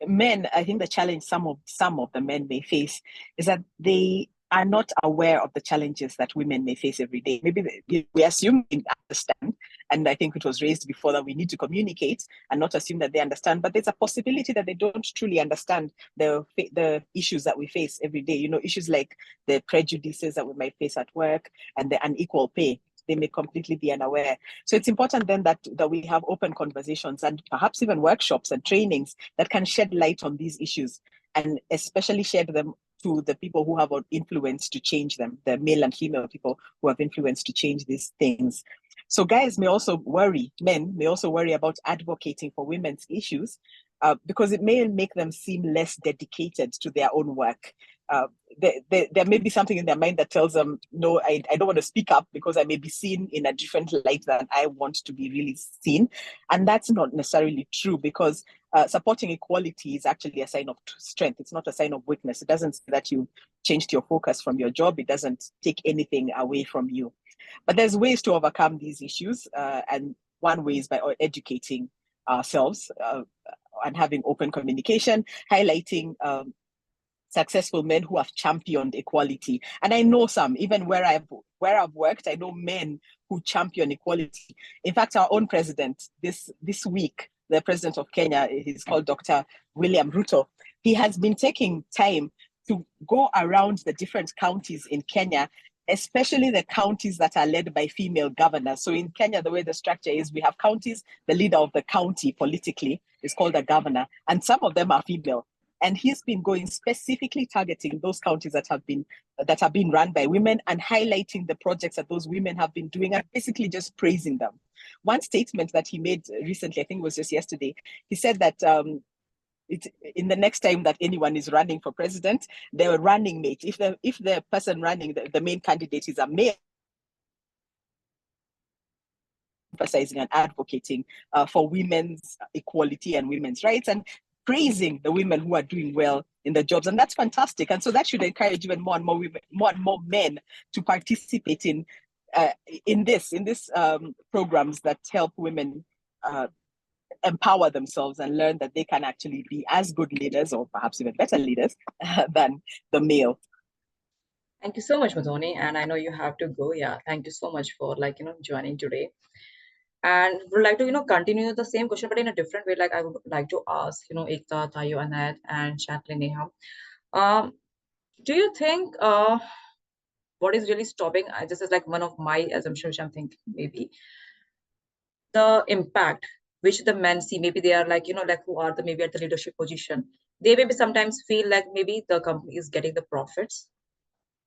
men, I think the challenge some of the men may face is that they are not aware of the challenges that women may face every day. Maybe we assume they understand, and I think it was raised before that we need to communicate and not assume that they understand. But there's a possibility that they don't truly understand the issues that we face every day. You know, issues like the prejudices that we might face at work and the unequal pay. They may completely be unaware. So it's important then that we have open conversations and perhaps even workshops and trainings that can shed light on these issues, and especially shed them to the people who have influence to change them, the male and female people who have influence to change these things. So men may also worry about advocating for women's issues because it may make them seem less dedicated to their own work. There may be something in their mind that tells them, no, I don't want to speak up because I may be seen in a different light than I want to be really seen. And that's not necessarily true, because supporting equality is actually a sign of strength. It's not a sign of weakness. It doesn't say that you changed your focus from your job. It doesn't take anything away from you. But there's ways to overcome these issues. And one way is by educating ourselves and having open communication, highlighting successful men who have championed equality. And I know some, even where I've worked, I know men who champion equality. In fact, our own president this week, the president of Kenya, he's called Dr. William Ruto. He has been taking time to go around the different counties in Kenya, especially the counties that are led by female governors. So in Kenya, the way the structure is, we have counties, the leader of the county politically is called a governor, and some of them are female. And he's been going specifically targeting those counties that have been run by women and highlighting the projects that those women have been doing and basically just praising them. One statement that he made recently, I think it was just yesterday, he said that in the next time that anyone is running for president, their running mate, if the person running, the main candidate is a male, emphasizing and advocating for women's equality and women's rights, and praising the women who are doing well in the jobs. And that's fantastic. And so that should encourage even more and more women, more and more men to participate in this programs that help women empower themselves and learn that they can actually be as good leaders, or perhaps even better leaders than the male. Thank you so much, Muthoni. And I know you have to go. Yeah, thank you so much for joining today. And would like to continue the same question, but in a different way. Like I would like to ask Ekta, Tayo, Annette, and Chatlin, Neha. Do you think what is really stopping? This is like one of my assumptions, which I'm thinking maybe the impact which the men see. Maybe they are like who are maybe at the leadership position. They maybe sometimes feel like maybe the company is getting the profits.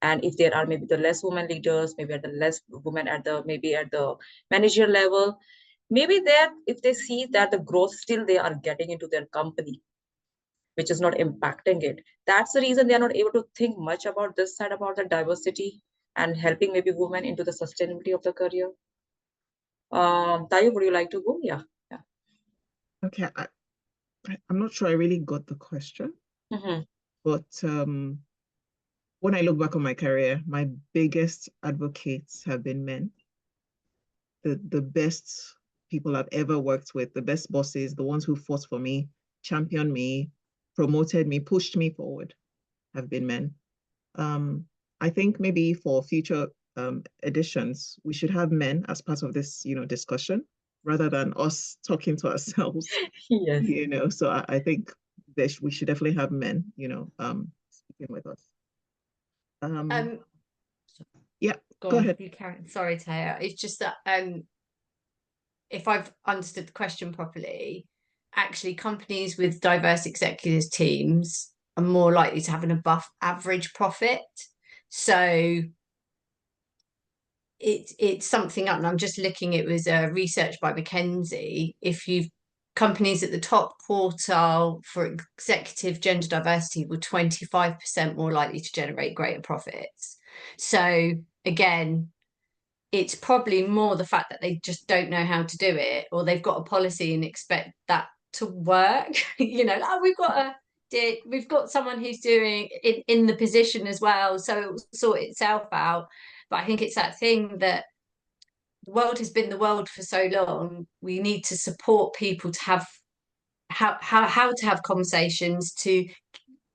And if there are maybe the less women leaders, maybe at the less women at the manager level, maybe if they see that the growth still they are getting into their company, which is not impacting it, that's the reason they are not able to think much about this side, about the diversity and helping maybe women into the sustainability of the career. Tayo, would you like to go? Yeah. Okay, I'm not sure I really got the question, but when I look back on my career, my biggest advocates have been men. The best people I've ever worked with, the best bosses, the ones who fought for me, championed me, promoted me, pushed me forward, have been men. I think maybe for future editions, we should have men as part of this, discussion, rather than us talking to ourselves. Yes. So I think we should definitely have men, speaking with us. Yeah, go ahead. Sorry, Taya. It's just that if I've understood the question properly, actually companies with diverse executive teams are more likely to have an above average profit. So it's something up, and I'm just looking, it was research by McKinsey. If you've companies at the top quartile for executive gender diversity were 25% more likely to generate greater profits. So again, it's probably more the fact that they just don't know how to do it, or they've got a policy and expect that to work. We've got someone who's doing it in the position as well, so it will sort itself out. But I think it's that thing that the world has been the world for so long. We need to support people to have how to have conversations, to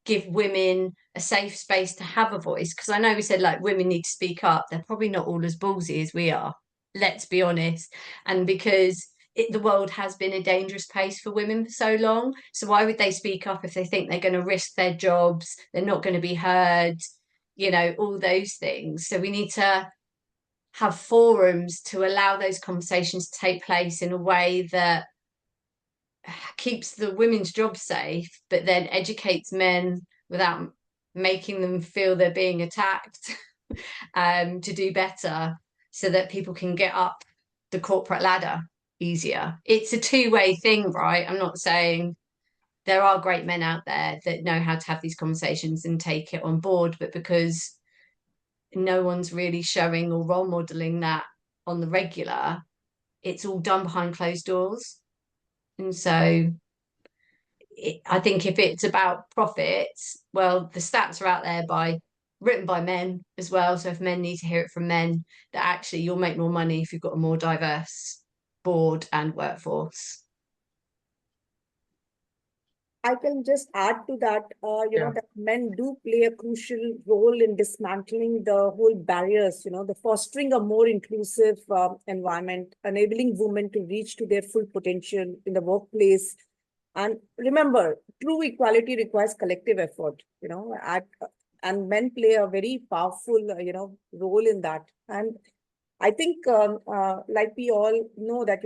give women a safe space to have a voice. Because I know we said like women need to speak up. They're probably not all as ballsy as we are. Let's be honest. And because the world has been a dangerous place for women for so long. So why would they speak up if they think they're going to risk their jobs? They're not going to be heard, all those things. So we need to have forums to allow those conversations to take place in a way that keeps the women's jobs safe, but then educates men without making them feel they're being attacked, to do better, so that people can get up the corporate ladder easier. It's a two-way thing, right? I'm not saying there are great men out there that know how to have these conversations and take it on board, but because no one's really showing or role modeling that on the regular, it's all done behind closed doors. And so I think if it's about profits, well, the stats are out there written by men as well. So if men need to hear it from men, that actually you'll make more money if you've got a more diverse board and workforce. I can just add to that, that men do play a crucial role in dismantling the whole barriers, the fostering a more inclusive environment, enabling women to reach to their full potential in the workplace. And remember, true equality requires collective effort, and men play a very powerful, role in that. And I think, like we all know that,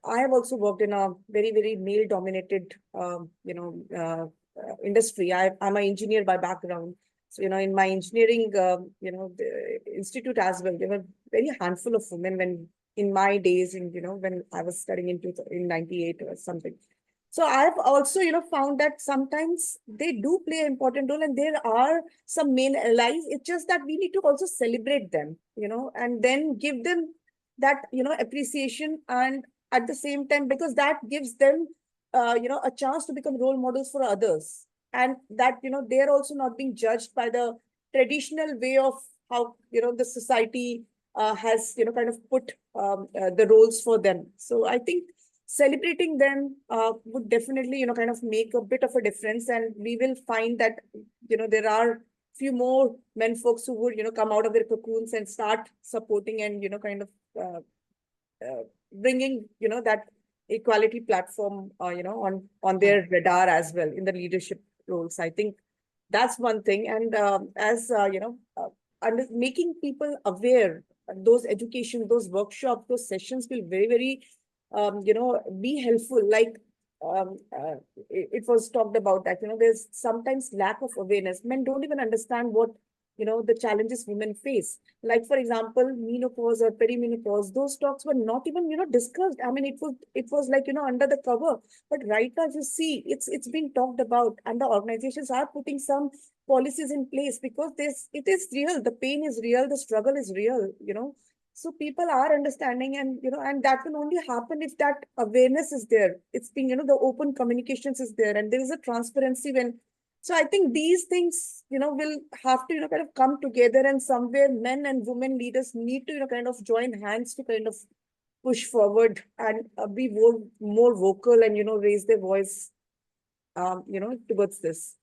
I have also worked in a very, very male dominated, industry. I'm an engineer by background. So, in my engineering, the institute as well, there were very handful of women in my days, and, when I was studying in 98 or something. So I've also, found that sometimes they do play an important role, and there are some main allies. It's just that we need to also celebrate them, and then give them that, appreciation, and at the same time, because that gives them, a chance to become role models for others. And that, they're also not being judged by the traditional way of how, the society has, kind of put the roles for them. So I think celebrating them would definitely, kind of make a bit of a difference. And we will find that, there are few more men folks who would, come out of their cocoons and start supporting and, kind of bringing, that equality platform, on their radar as well in the leadership roles. I think that's one thing. And as, and making people aware, those education, those workshops, those sessions will very, very be helpful. Like it was talked about that, there's sometimes lack of awareness. Men don't even understand what, the challenges women face. Like, for example, menopause or perimenopause, those talks were not even, discussed. I mean, it was like, under the cover. But right now, you see, it's being talked about, and the organizations are putting some policies in place, because it is real. The pain is real. The struggle is real, So people are understanding, and and that will only happen if that awareness is there. It's being, the open communications is there, and there is a transparency when. So I think these things, will have to, kind of come together, and somewhere men and women leaders need to, kind of join hands to kind of push forward and be more vocal and, raise their voice, towards this.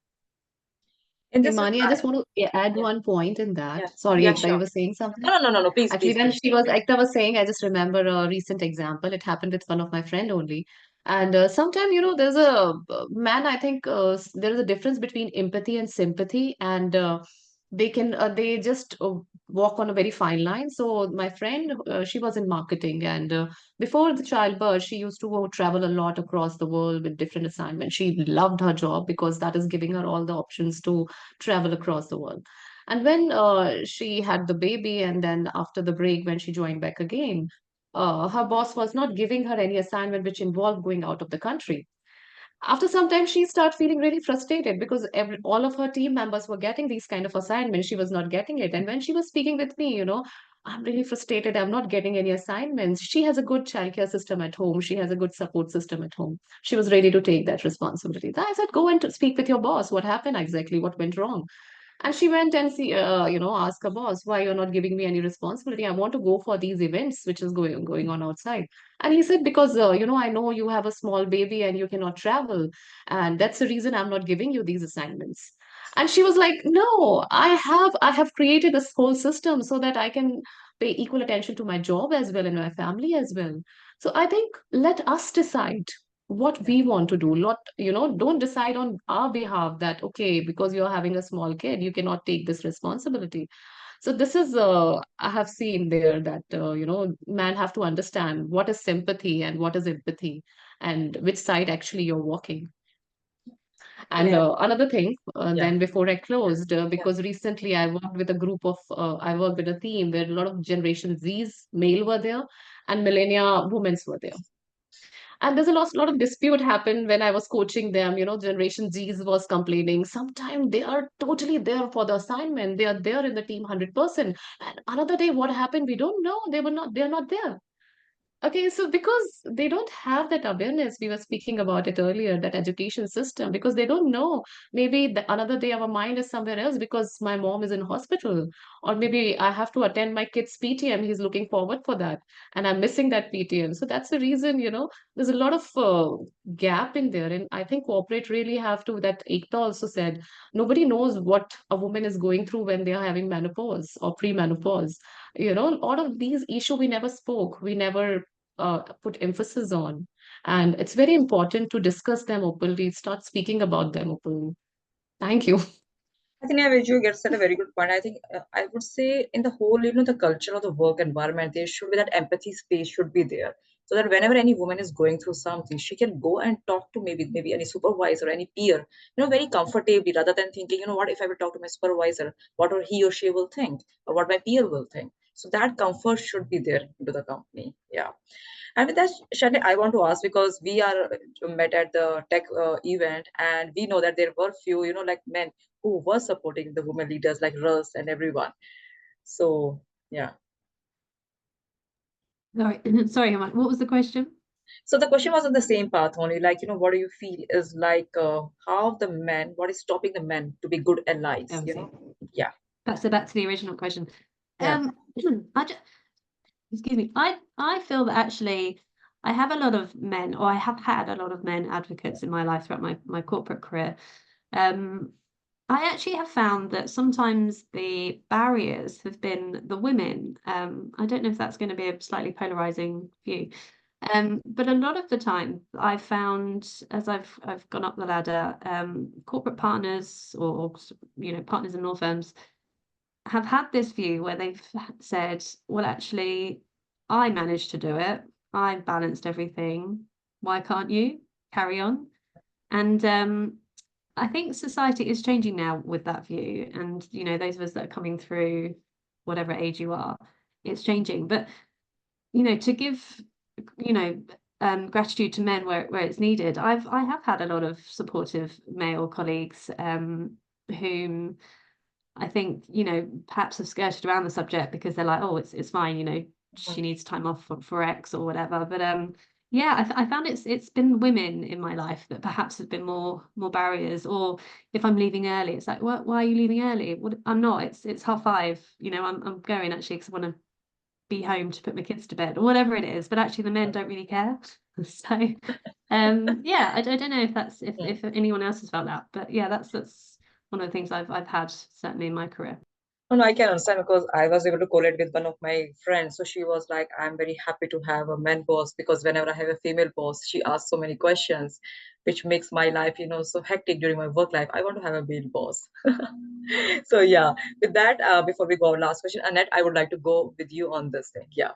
In this Himani, I just want to add yeah, one point in that. yeah, Sorry, yeah, Ekta, you sure. were saying something? No, please, Actually, please, when please. Ekta was saying, I just remember a recent example. It happened with one of my friend only. And sometimes, there's a man, I think there is a difference between empathy and sympathy, and they just walk on a very fine line. So my friend, she was in marketing, and before the childbirth, she used to go travel a lot across the world with different assignments. She loved her job because that is giving her all the options to travel across the world. And when she had the baby, and then after the break, when she joined back again, her boss was not giving her any assignment which involved going out of the country. After some time, she started feeling really frustrated because all of her team members were getting these kind of assignments. She was not getting it. And when she was speaking with me, I'm really frustrated. I'm not getting any assignments. She has a good childcare system at home. She has a good support system at home. She was ready to take that responsibility. I said, go and speak with your boss. What happened exactly? What went wrong? And she went and asked her boss, why you're not giving me any responsibility? I want to go for these events, which is going on outside. And he said, because, I know you have a small baby and you cannot travel. And that's the reason I'm not giving you these assignments. And she was like, no, I have created this whole system so that I can pay equal attention to my job as well and my family as well. So I think let us decide what we want to do. Not, don't decide on our behalf that, okay, because you're having a small kid, you cannot take this responsibility. So this is, I have seen there that, man have to understand what is sympathy and what is empathy and which side actually you're walking. And another thing, then before I closed, because recently I worked with a group of, I worked with a team where a lot of Generation Z's male were there and millennia women's were there. And there's a lot of dispute happened when I was coaching them. Generation Z's was complaining. Sometimes they are totally there for the assignment. They are there in the team 100%. And another day, what happened? We don't know. They're not there. Okay, so because they don't have that awareness, we were speaking about it earlier, that education system, because they don't know. Maybe another day our mind is somewhere else because my mom is in hospital, or maybe I have to attend my kid's PTM. He's looking forward for that, and I'm missing that PTM. So that's the reason, there's a lot of gap in there. And I think corporate really have to, that Ekta also said, nobody knows what a woman is going through when they are having menopause or pre-menopause. All of these issues we never spoke, we never put emphasis on. And it's very important to discuss them openly, start speaking about them openly. Thank you. I think you get said a very good point. I think I would say in the whole, the culture of the work environment, there should be that empathy space should be there. So that whenever any woman is going through something, she can go and talk to maybe any supervisor or any peer, very comfortably, rather than thinking, what if I will talk to my supervisor, what or he or she will think, or what my peer will think. So that comfort should be there into the company. Yeah. And with that, Shani, I want to ask, because we are met at the tech event, and we know that there were few, like men who were supporting the women leaders like Russ and everyone. So, yeah. Sorry, sorry, Hemant, what was the question? So the question was on the same path only, like, what do you feel is like how the men, what is stopping the men to be good allies, Yeah. So back to the original question. Yeah. Excuse me. I feel that actually I have a lot of men, or I have had a lot of men advocates in my life throughout my corporate career. I actually have found that sometimes the barriers have been the women. I don't know if that's going to be a slightly polarizing view. But a lot of the time I've found, as I've gone up the ladder, corporate partners or partners in law firms have had this view where they've said, well, actually, I managed to do it. I balanced everything. Why can't you? Carry on. And I think society is changing now with that view. And, those of us that are coming through, whatever age you are, it's changing. But, to give, gratitude to men where it's needed. I have had a lot of supportive male colleagues whom I think, perhaps have skirted around the subject because they're like, oh, it's fine, she needs time off for X or whatever. But yeah, I found it's been women in my life that perhaps have been more barriers. Or if I'm leaving early, it's like, why are you leaving early? What, I'm not. It's 5:30. I'm going actually because I want to be home to put my kids to bed or whatever it is. But actually, the men don't really care. So yeah, I don't know if that's if anyone else has felt that, but yeah, that's one of the things I've had certainly in my career. Oh, no, I can understand, because I was able to collate with one of my friends. So she was like, I'm very happy to have a man boss, because whenever I have a female boss, she asks so many questions, which makes my life, so hectic during my work life. I want to have a male boss. So yeah, with that, before we go, last question, Annette, I would like to go with you on this thing. Yeah.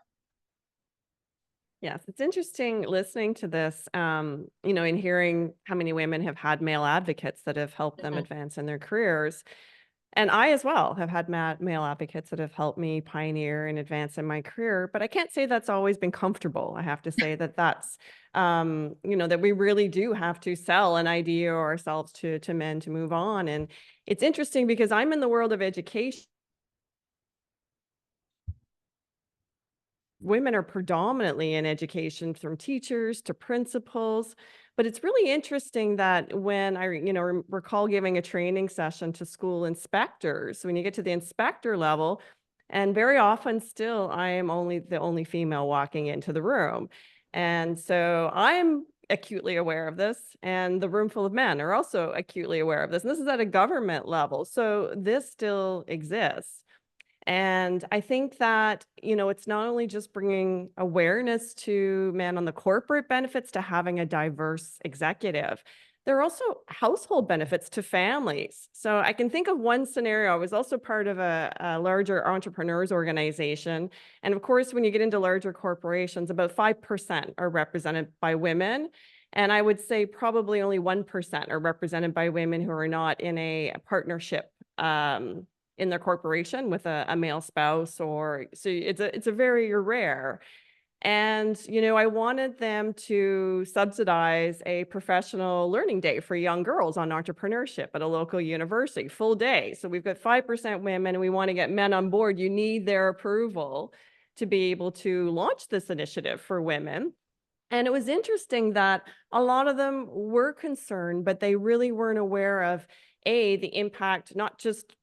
Yes, it's interesting listening to this, and hearing how many women have had male advocates that have helped them advance in their careers. And I as well have had male advocates that have helped me pioneer and advance in my career, but I can't say that's always been comfortable. I have to say that's, that we really do have to sell an idea or ourselves to men to move on. And it's interesting because I'm in the world of education. Women are predominantly in education, from teachers to principals, But it's really interesting that when I, recall giving a training session to school inspectors, when you get to the inspector level, and very often still, I am the only female walking into the room. And so I'm acutely aware of this, and the room full of men are also acutely aware of this. And this is at a government level. So this still exists. And I think that, it's not only just bringing awareness to men on the corporate benefits to having a diverse executive, there are also household benefits to families. So I can think of one scenario. I was also part of a larger entrepreneurs organization. And of course, when you get into larger corporations, about 5% are represented by women. And I would say probably only 1% are represented by women who are not in a partnership in their corporation with a male spouse, so it's a very rare. And, I wanted them to subsidize a professional learning day for young girls on entrepreneurship at a local university, full day. So we've got 5% women and we want to get men on board. You need their approval to be able to launch this initiative for women. And it was interesting that a lot of them were concerned, but they really weren't aware of, the impact, not just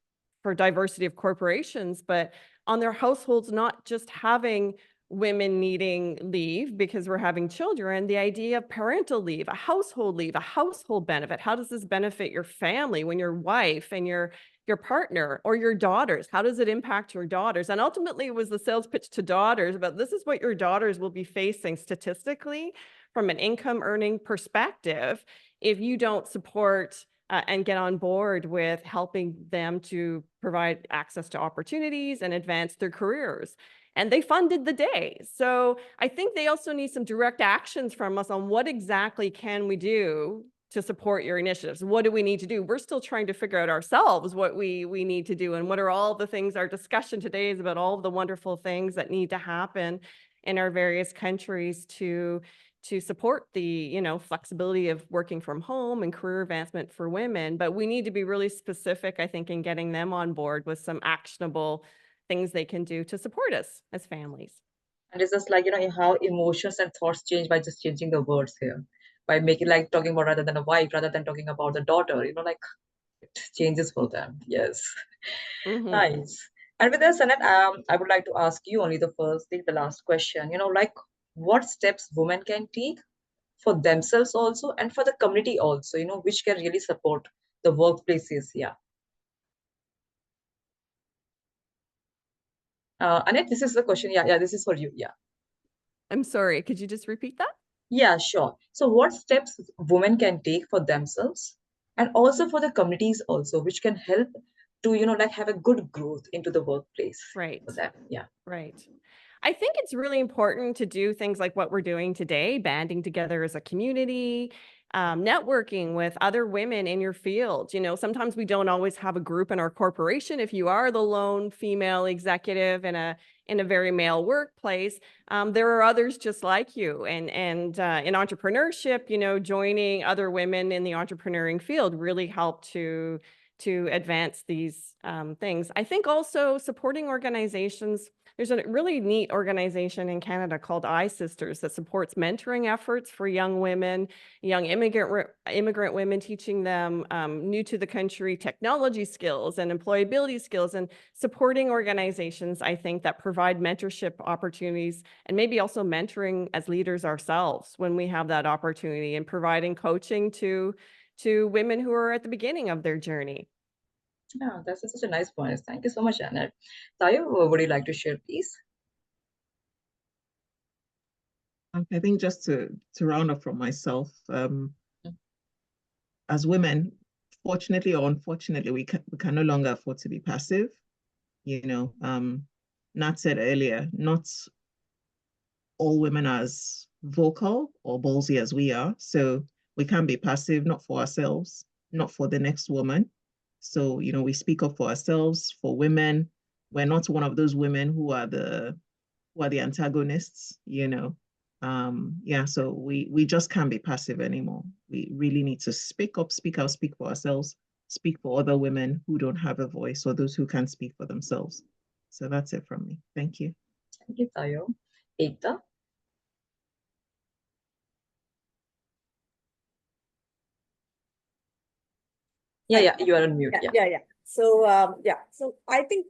for diversity of corporations, but on their households, not just having women needing leave because we're having children, the idea of parental leave, a household benefit. How does this benefit your family when your wife and your partner or your daughters? How does it impact your daughters? And ultimately it was the sales pitch to daughters, but this is what your daughters will be facing statistically from an income earning perspective if you don't support and get on board with helping them to provide access to opportunities and advance their careers. And they funded the day. So I think they also need some direct actions from us on what exactly can we do to support your initiatives. What do we need to do? We're still trying to figure out ourselves what we need to do, and what are all the things. Our discussion today is about all of the wonderful things that need to happen in our various countries to support the, flexibility of working from home and career advancement for women. But we need to be really specific, I think, in getting them on board with some actionable things they can do to support us as families. And it's just like, how emotions and thoughts change by just changing the words here, by making like talking about rather than a wife, rather than talking about the daughter, like it changes for them. Yes. Mhm. Nice. And with this, Annette, I would like to ask you only the last question, like what steps women can take for themselves also and for the community also, which can really support the workplaces. Yeah. Annette, this is the question. Yeah, this is for you. Yeah. I'm sorry, could you just repeat that? Yeah, sure. So what steps women can take for themselves and also for the communities also, which can help to, like have a good growth into the workplace Right. for them. Yeah. Right. I think it's really important to do things like what we're doing today, banding together as a community, networking with other women in your field. Sometimes we don't always have a group in our corporation. If you are the lone female executive in a very male workplace, there are others just like you. And in entrepreneurship, joining other women in the entrepreneuring field really help to advance these things. I think also supporting organizations. There's a really neat organization in Canada called iSisters that supports mentoring efforts for young women, young immigrant women, teaching them new to the country technology skills and employability skills, and supporting organizations, I think, that provide mentorship opportunities, and maybe also mentoring as leaders ourselves when we have that opportunity, and providing coaching to women who are at the beginning of their journey. Yeah, that's such a nice point. Thank you so much, Annette. Tayo, would you like to share, please? I think just to round up from myself, as women, fortunately or unfortunately, we can no longer afford to be passive. Nat said earlier, not all women are as vocal or ballsy as we are. So we can't be passive, not for ourselves, not for the next woman. So, we speak up for ourselves, for women. We're not one of those women who are the antagonists, so we just can't be passive anymore. We really need to speak up, speak out, speak for ourselves, speak for other women who don't have a voice or those who can't speak for themselves. So that's it from me. Thank you. Thank you, Tayo. Ekta? Yeah, you are on mute. Yeah. So, so I think,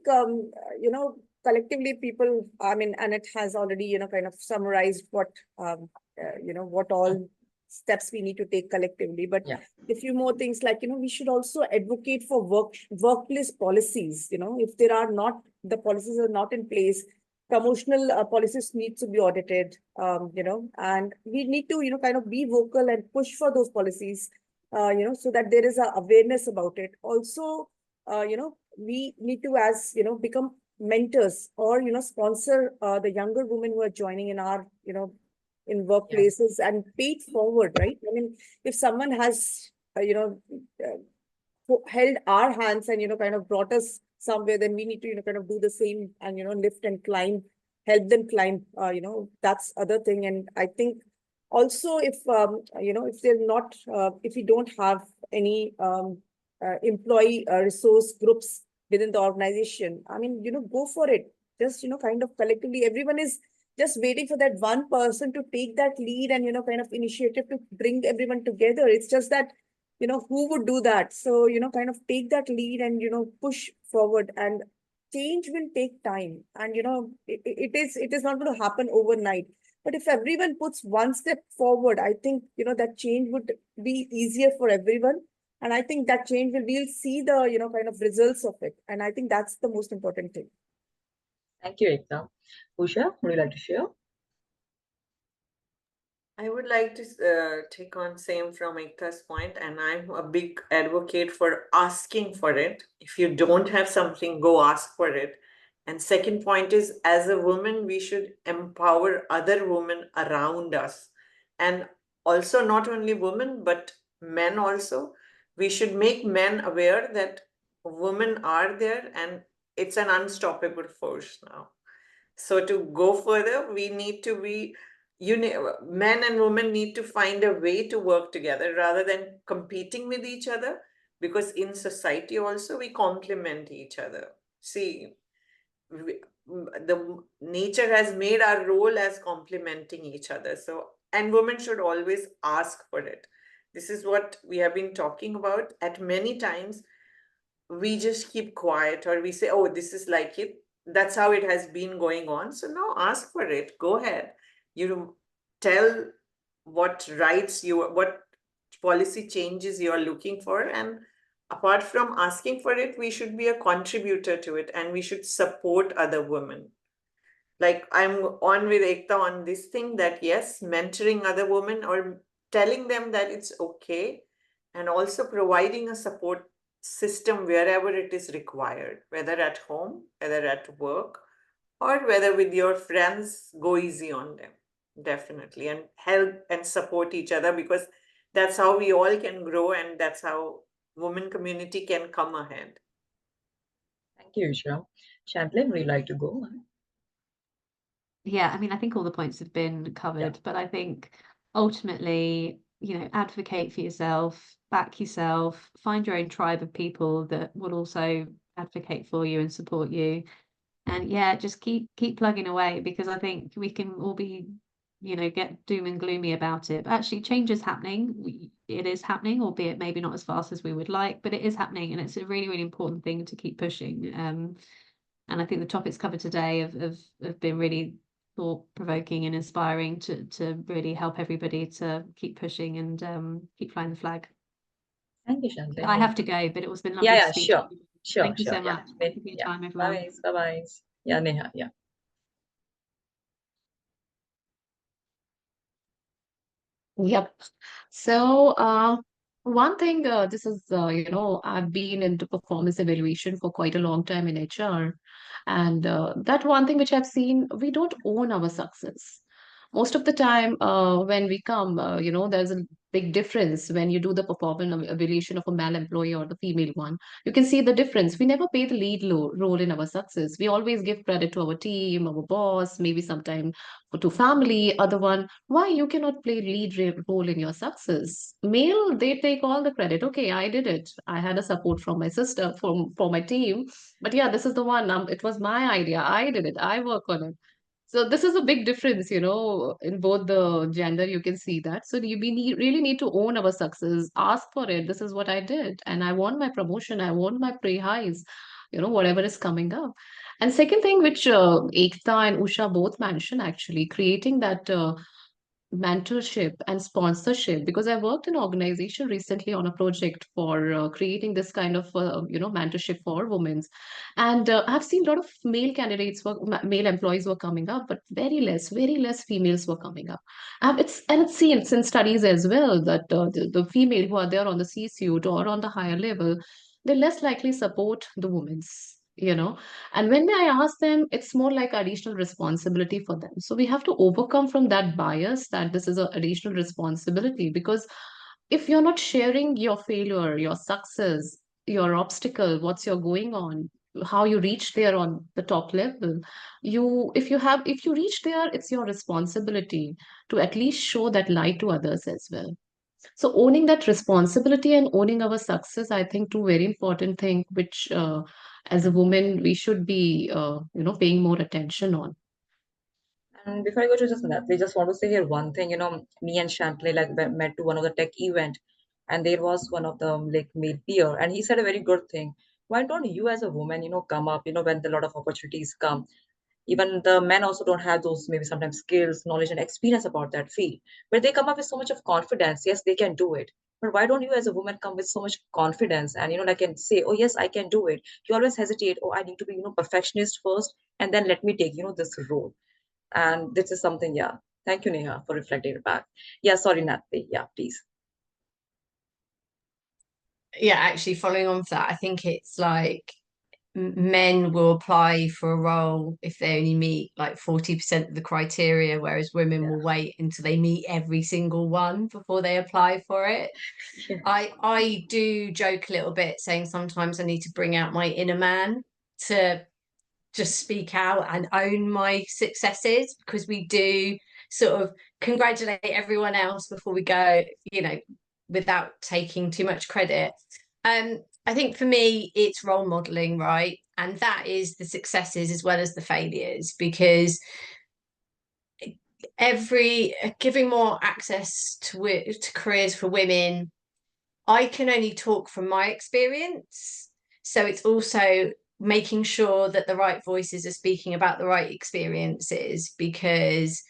collectively people, I mean, Annette has already, kind of summarized what, what all steps we need to take collectively. But a few more things like, we should also advocate for workplace policies, if there are not, the policies are not in place, promotional policies need to be audited, and we need to, kind of be vocal and push for those policies, so that there is a awareness about it. Also, we need to, as become mentors or sponsor the younger women who are joining in our in workplaces and pay it forward, right? I mean, if someone has held our hands and kind of brought us somewhere, then we need to kind of do the same and lift and climb, help them climb. That's other thing. And I think also if if they're not if we don't have any employee resource groups within the organization, I mean, go for it. Just kind of collectively, everyone is just waiting for that one person to take that lead and kind of initiative to bring everyone together. It's just that who would do that? So kind of take that lead and push forward. And change will take time, and it is not going to happen overnight. But if everyone puts one step forward, I think that change would be easier for everyone. And I think that change we'll see the kind of results of it. And I think that's the most important thing. Thank you, Ekta. Usha, would you like to share? I would like to take on same from Ekta's point, and I'm a big advocate for asking for it. If you don't have something, go ask for it. And second point is, as a woman, we should empower other women around us. And also not only women, but men also. We should make men aware that women are there and it's an unstoppable force now. So to go further, we need to be men and women need to find a way to work together rather than competing with each other, because in society also we complement each other. See, the nature has made our role as complementing each other. So, and women should always ask for it. This is what we have been talking about. At many times, we just keep quiet, or we say, oh, this is like it. That's how it has been going on. So no, ask for it. Go ahead. Tell what rights what policy changes you are looking for. And apart from asking for it, we should be a contributor to it, and we should support other women. Like I'm on with Ekta on this thing that yes, mentoring other women or telling them that it's okay, and also providing a support system wherever it is required, whether at home, whether at work, or whether with your friends. Go easy on them, definitely, and help and support each other, because that's how we all can grow, and that's how women community can come ahead. Thank you, Usha. Champlain, would you like to go? Yeah, I mean, I think all the points have been covered, but I think ultimately, advocate for yourself, back yourself, find your own tribe of people that will also advocate for you and support you. And yeah, just keep plugging away, because I think we can all be, get doom and gloomy about it. But actually, change is happening. It is happening, albeit maybe not as fast as we would like, but it is happening, and it's a really, really important thing to keep pushing. And I think the topics covered today have been really thought-provoking and inspiring to really help everybody to keep pushing and keep flying the flag. Thank you, Champlain. I have to go, but it was been lovely to speak to you. Thank you so much. Thank you for your time, everyone. Bye-bye. Yeah, Neha, yeah. Yep. So, one thing, this is, I've been into performance evaluation for quite a long time in HR. And that one thing which I've seen, we don't own our success. Most of the time, when we come, there's a big difference when you do the performance evaluation of a male employee or the female one. You can see the difference. We never play the lead role in our success. We always give credit to our team, our boss, maybe sometime to family, other one. Why you cannot play lead role in your success? Male, they take all the credit. Okay, I did it. I had a support from my sister, for my team. But yeah, this is the one. It was my idea. I did it. I work on it. So this is a big difference, in both the gender, you can see that. So we really need to own our success, ask for it. This is what I did, and I want my promotion. I want my pay highs, whatever is coming up. And second thing, which Ekta and Usha both mentioned, actually creating that mentorship and sponsorship, because I worked in an organization recently on a project for creating this kind of mentorship for women, and I've seen a lot of male candidates male employees were coming up, but very less females were coming up. It's seen in studies as well that the female who are there on the C-suite or on the higher level, they're less likely support the women's. And when I ask them, it's more like additional responsibility for them. So we have to overcome from that bias that this is an additional responsibility, because if you're not sharing your failure, your success, your obstacle, what's your going on, how you reach there on the top level, if you reach there, it's your responsibility to at least show that light to others as well. So owning that responsibility and owning our success, I think two very important things, which as a woman we should be, paying more attention on. And before I go to just that, they just want to say here one thing. Me and Champlain met to one of the tech event, and there was one of the male peer, and he said a very good thing. Why don't you as a woman, come up, when a lot of opportunities come? Even the men also don't have those maybe sometimes skills, knowledge, and experience about that field. But they come up with so much of confidence. Yes, they can do it. But why don't you as a woman come with so much confidence and and say, oh yes, I can do it. You always hesitate, oh, I need to be, perfectionist first, and then let me take, this role. And this is something, yeah. Thank you, Neha, for reflecting it back. Yeah, sorry, Natalie. Yeah, please. Yeah, actually, following on from that, I think it's like men will apply for a role if they only meet like 40% of the criteria, whereas women will wait until they meet every single one before they apply for it. Yeah. I do joke a little bit saying sometimes I need to bring out my inner man to just speak out and own my successes, because we do sort of congratulate everyone else before we go, without taking too much credit. I think for me, it's role modeling, right? And that is the successes as well as the failures, because giving more access to careers for women, I can only talk from my experience. So it's also making sure that the right voices are speaking about the right experiences, because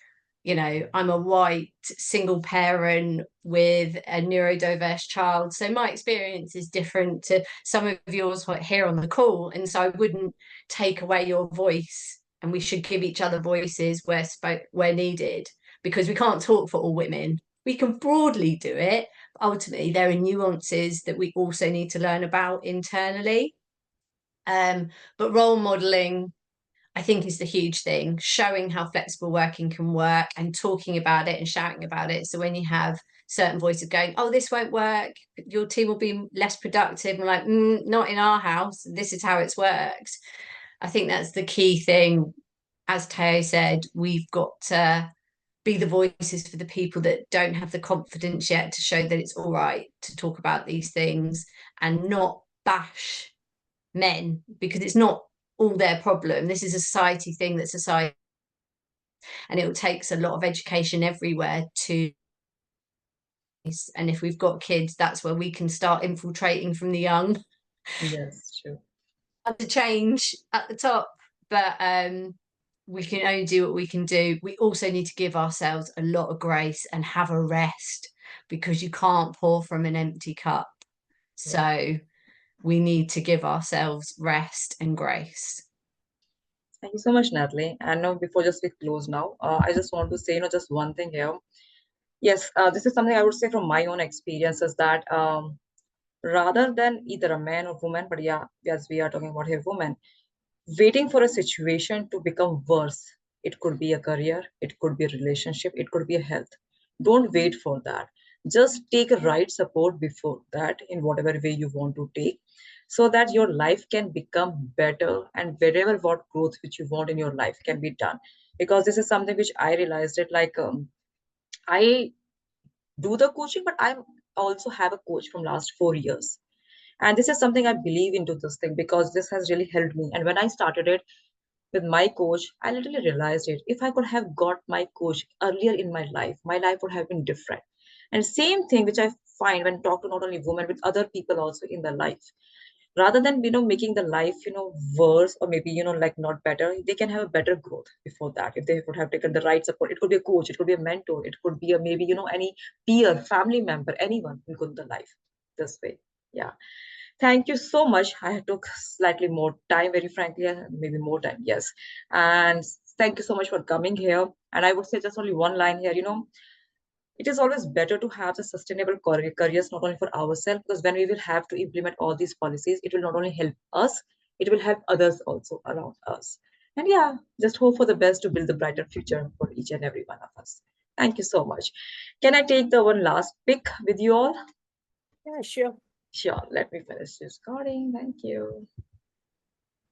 I'm a white single parent with a neurodiverse child, so my experience is different to some of yours here on the call, and so I wouldn't take away your voice, and we should give each other voices where needed, because we can't talk for all women. We can broadly do it, but ultimately there are nuances that we also need to learn about internally. But role modeling, I think, is the huge thing, showing how flexible working can work and talking about it and shouting about it. So when you have certain voices going, oh, this won't work, your team will be less productive, and like, not in our house, this is how it's worked. I think that's the key thing. As Tayo said, we've got to be the voices for the people that don't have the confidence yet to show that it's all right to talk about these things, and not bash men, because it's not all their problem. This is a society thing, that society, and it takes a lot of education everywhere to, and if we've got kids, that's where we can start infiltrating from the young. Yes, true. To change at the top, but we can only do what we can do. We also need to give ourselves a lot of grace and have a rest, because you can't pour from an empty cup. So we need to give ourselves rest and grace. Thank you so much, Natalie. And now, before just we close now, I just want to say, just one thing here. Yes, this is something I would say from my own experiences, that rather than either a man or woman, but yeah, as we are talking about here, woman, waiting for a situation to become worse. It could be a career, it could be a relationship, it could be a health. Don't wait for that. Just take a right support before that in whatever way you want to take, so that your life can become better, and wherever what growth which you want in your life can be done. Because this is something which I realized it, like I do the coaching, but I also have a coach from last 4 years. And this is something I believe into this thing, because this has really helped me. And when I started it, with my coach, I literally realized it. If I could have got my coach earlier in my life would have been different. And same thing, which I find when talk to not only women, with other people also in their life. Rather than, making the life, worse or maybe, like not better, they can have a better growth before that. If they would have taken the right support, it could be a coach, it could be a mentor, it could be a maybe, any peer, family member, anyone in good the life this way. Yeah. Thank you so much. I took slightly more time, very frankly, maybe more time, yes. And thank you so much for coming here. And I would say just only one line here, it is always better to have the sustainable careers, not only for ourselves, because when we will have to implement all these policies, it will not only help us, it will help others also around us. And yeah, just hope for the best to build a brighter future for each and every one of us. Thank you so much. Can I take the one last pick with you all? Yeah, sure. Sure. Let me finish this recording. Thank you.